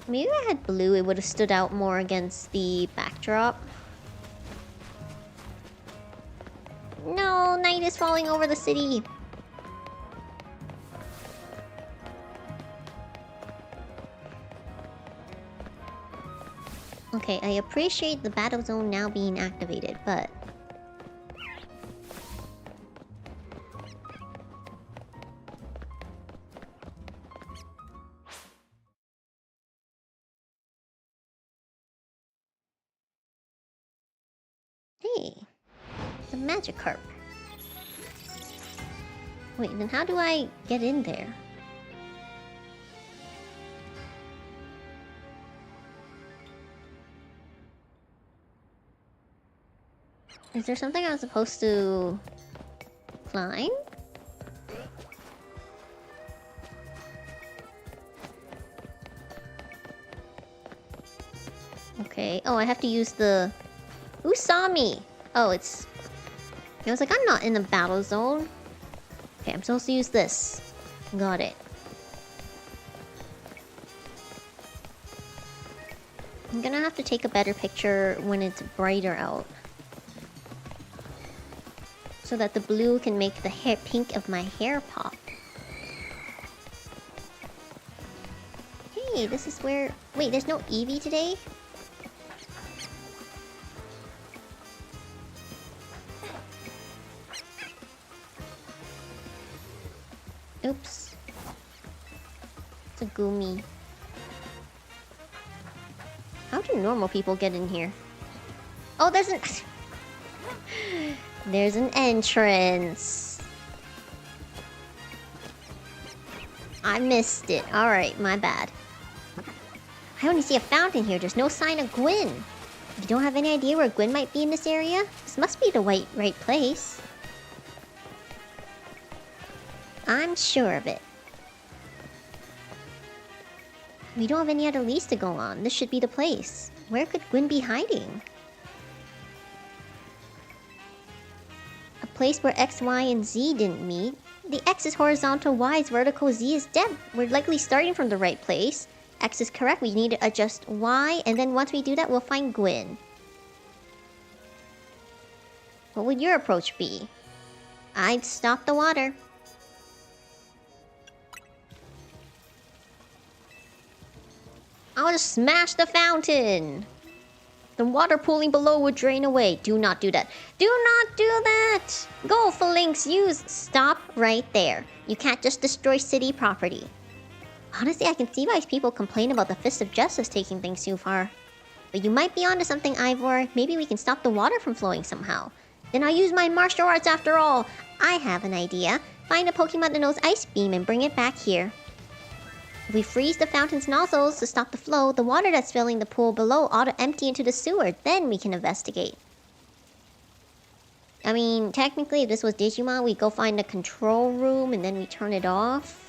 Maybe if I had blue, it would have stood out more against the backdrop. No, night is falling over the city. Okay, I appreciate the battle zone now being activated, but... Hey, the Magikarp. Wait, then how do I get in there? Is there something I'm supposed to... climb? Okay. Oh, I have to use the... Who saw me? Oh, it's... I was like, I'm not in the battle zone. Okay, I'm supposed to use this. Got it. I'm gonna have to take a better picture when it's brighter out. So that the blue can make the hair pink of my hair pop. Hey, this is where... Wait, there's no Eevee today? Oops. It's a Goomy. How do normal people get in here? Oh, there's an... There's an entrance. I missed it. Alright, my bad. I only see a fountain here. There's no sign of Gwyn. You don't have any idea where Gwyn might be in this area? This must be the right place. I'm sure of it. We don't have any other leads to go on. This should be the place. Where could Gwyn be hiding? A place where X, Y, and Z didn't meet. The X is horizontal, Y is vertical, Z is depth. We're likely starting from the right place. X is correct, we need to adjust Y, and then once we do that, we'll find Gwyn. What would your approach be? I'd stop the water. I'll just smash the fountain! The water pooling below would drain away. Do not do that. Do not do that! Go, Phalanx, use stop right there. You can't just destroy city property. Honestly, I can see why people complain about the Fist of Justice taking things too far. But you might be onto something, Ivor. Maybe we can stop the water from flowing somehow. Then I'll use my martial arts after all. I have an idea. Find a Pokemon that knows Ice Beam and bring it back here. If we freeze the fountain's nozzles to stop the flow, the water that's filling the pool below ought to empty into the sewer. Then we can investigate. I mean, technically, if this was Digimon, we'd go find the control room and then we turn it off.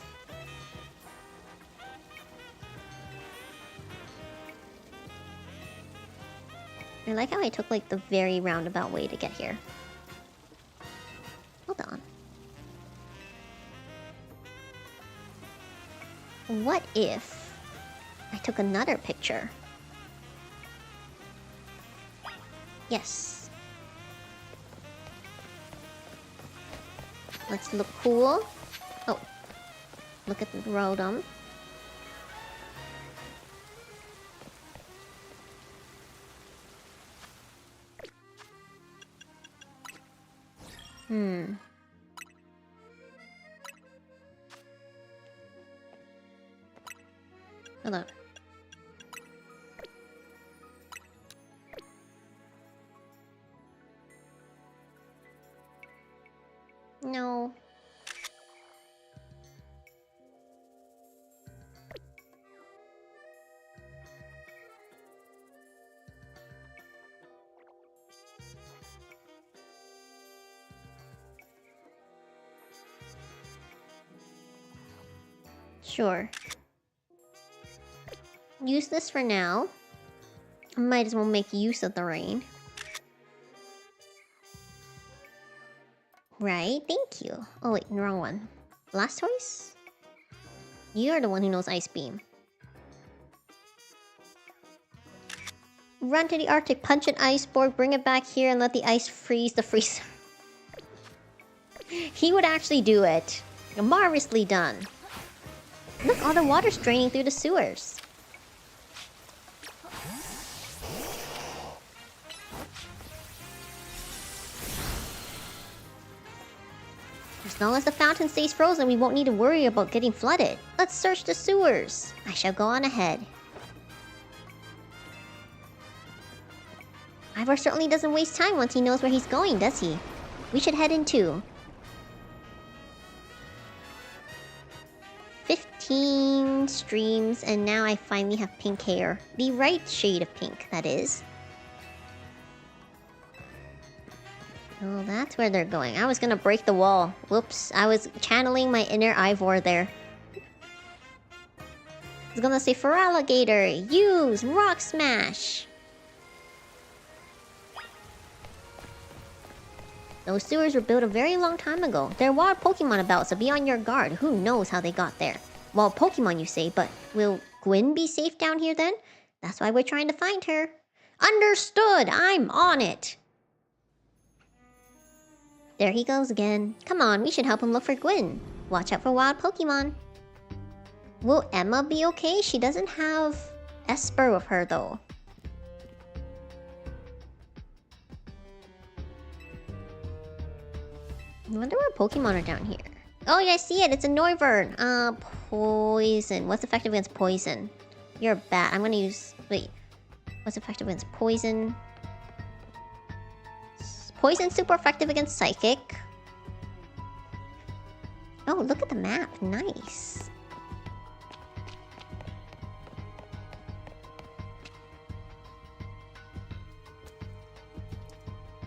I like how I took, like, the very roundabout way to get here. Hold on. What if I took another picture? Yes. Let's look cool. Oh. Look at the Rotom. Hello. No. Sure. Use this for now. Might as well make use of the rain. Right, thank you. Oh wait, wrong one. Blastoise? You're the one who knows Ice Beam. Run to the Arctic, punch an iceberg, bring it back here, and let the ice freeze the freezer. He would actually do it. Marvelously done. Look, all the water's draining through the sewers. As long as the fountain stays frozen, we won't need to worry about getting flooded. Let's search the sewers. I shall go on ahead. Ivor certainly doesn't waste time once he knows where he's going, does he? We should head in too. 15 streams, and now I finally have pink hair. The right shade of pink, that is. Oh, that's where they're going. I was gonna break the wall. Whoops, I was channeling my inner Ivor there. I was gonna say, for alligator, use Rock Smash! Those sewers were built a very long time ago. There are wild Pokemon about, so be on your guard. Who knows how they got there? Wild Pokemon, you say, but will Gwyn be safe down here then? That's why we're trying to find her. Understood! I'm on it! There he goes again. Come on, we should help him look for Gwyn. Watch out for wild Pokemon. Will Emma be okay? She doesn't have Esper with her though. I wonder what Pokemon are down here. Oh yeah, I see it. It's a Noivern. Poison. What's effective against poison? You're a bat. I'm gonna use... Wait. What's effective against poison? Poison's super effective against Psychic. Oh, look at the map. Nice.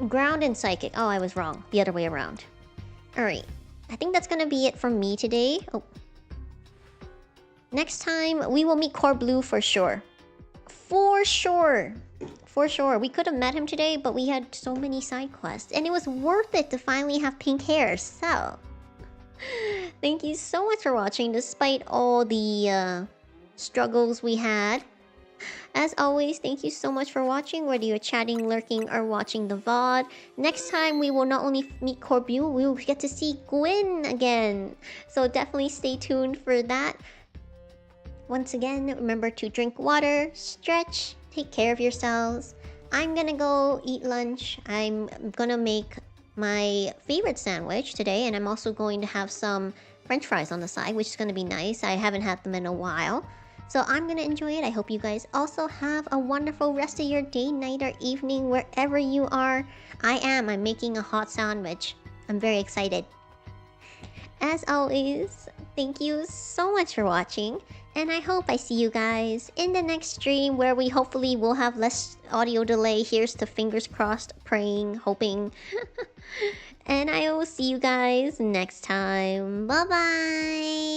Ground and Psychic. Oh, I was wrong. The other way around. Alright. I think that's gonna be it from me today. Oh. Next time, we will meet Corbeau for sure. For sure! For sure. We could have met him today, but we had so many side quests. And it was worth it to finally have pink hair, so... Thank you so much for watching, despite all the struggles we had. As always, thank you so much for watching, whether you're chatting, lurking, or watching the VOD. Next time, we will not only meet Corbeau, we will get to see Gwyn again. So definitely stay tuned for that. Once again, remember to drink water, stretch, take care of yourselves. I'm gonna go eat lunch. I'm gonna make my favorite sandwich today, and I'm also going to have some French fries on the side, which is gonna be nice. I haven't had them in a while. So I'm gonna enjoy it. I hope you guys also have a wonderful rest of your day, night, or evening, wherever you are. I'm making a hot sandwich. I'm very excited. As always, thank you so much for watching. And I hope I see you guys in the next stream, where we hopefully will have less audio delay. Here's to fingers crossed, praying, hoping. And I will see you guys next time. Bye-bye!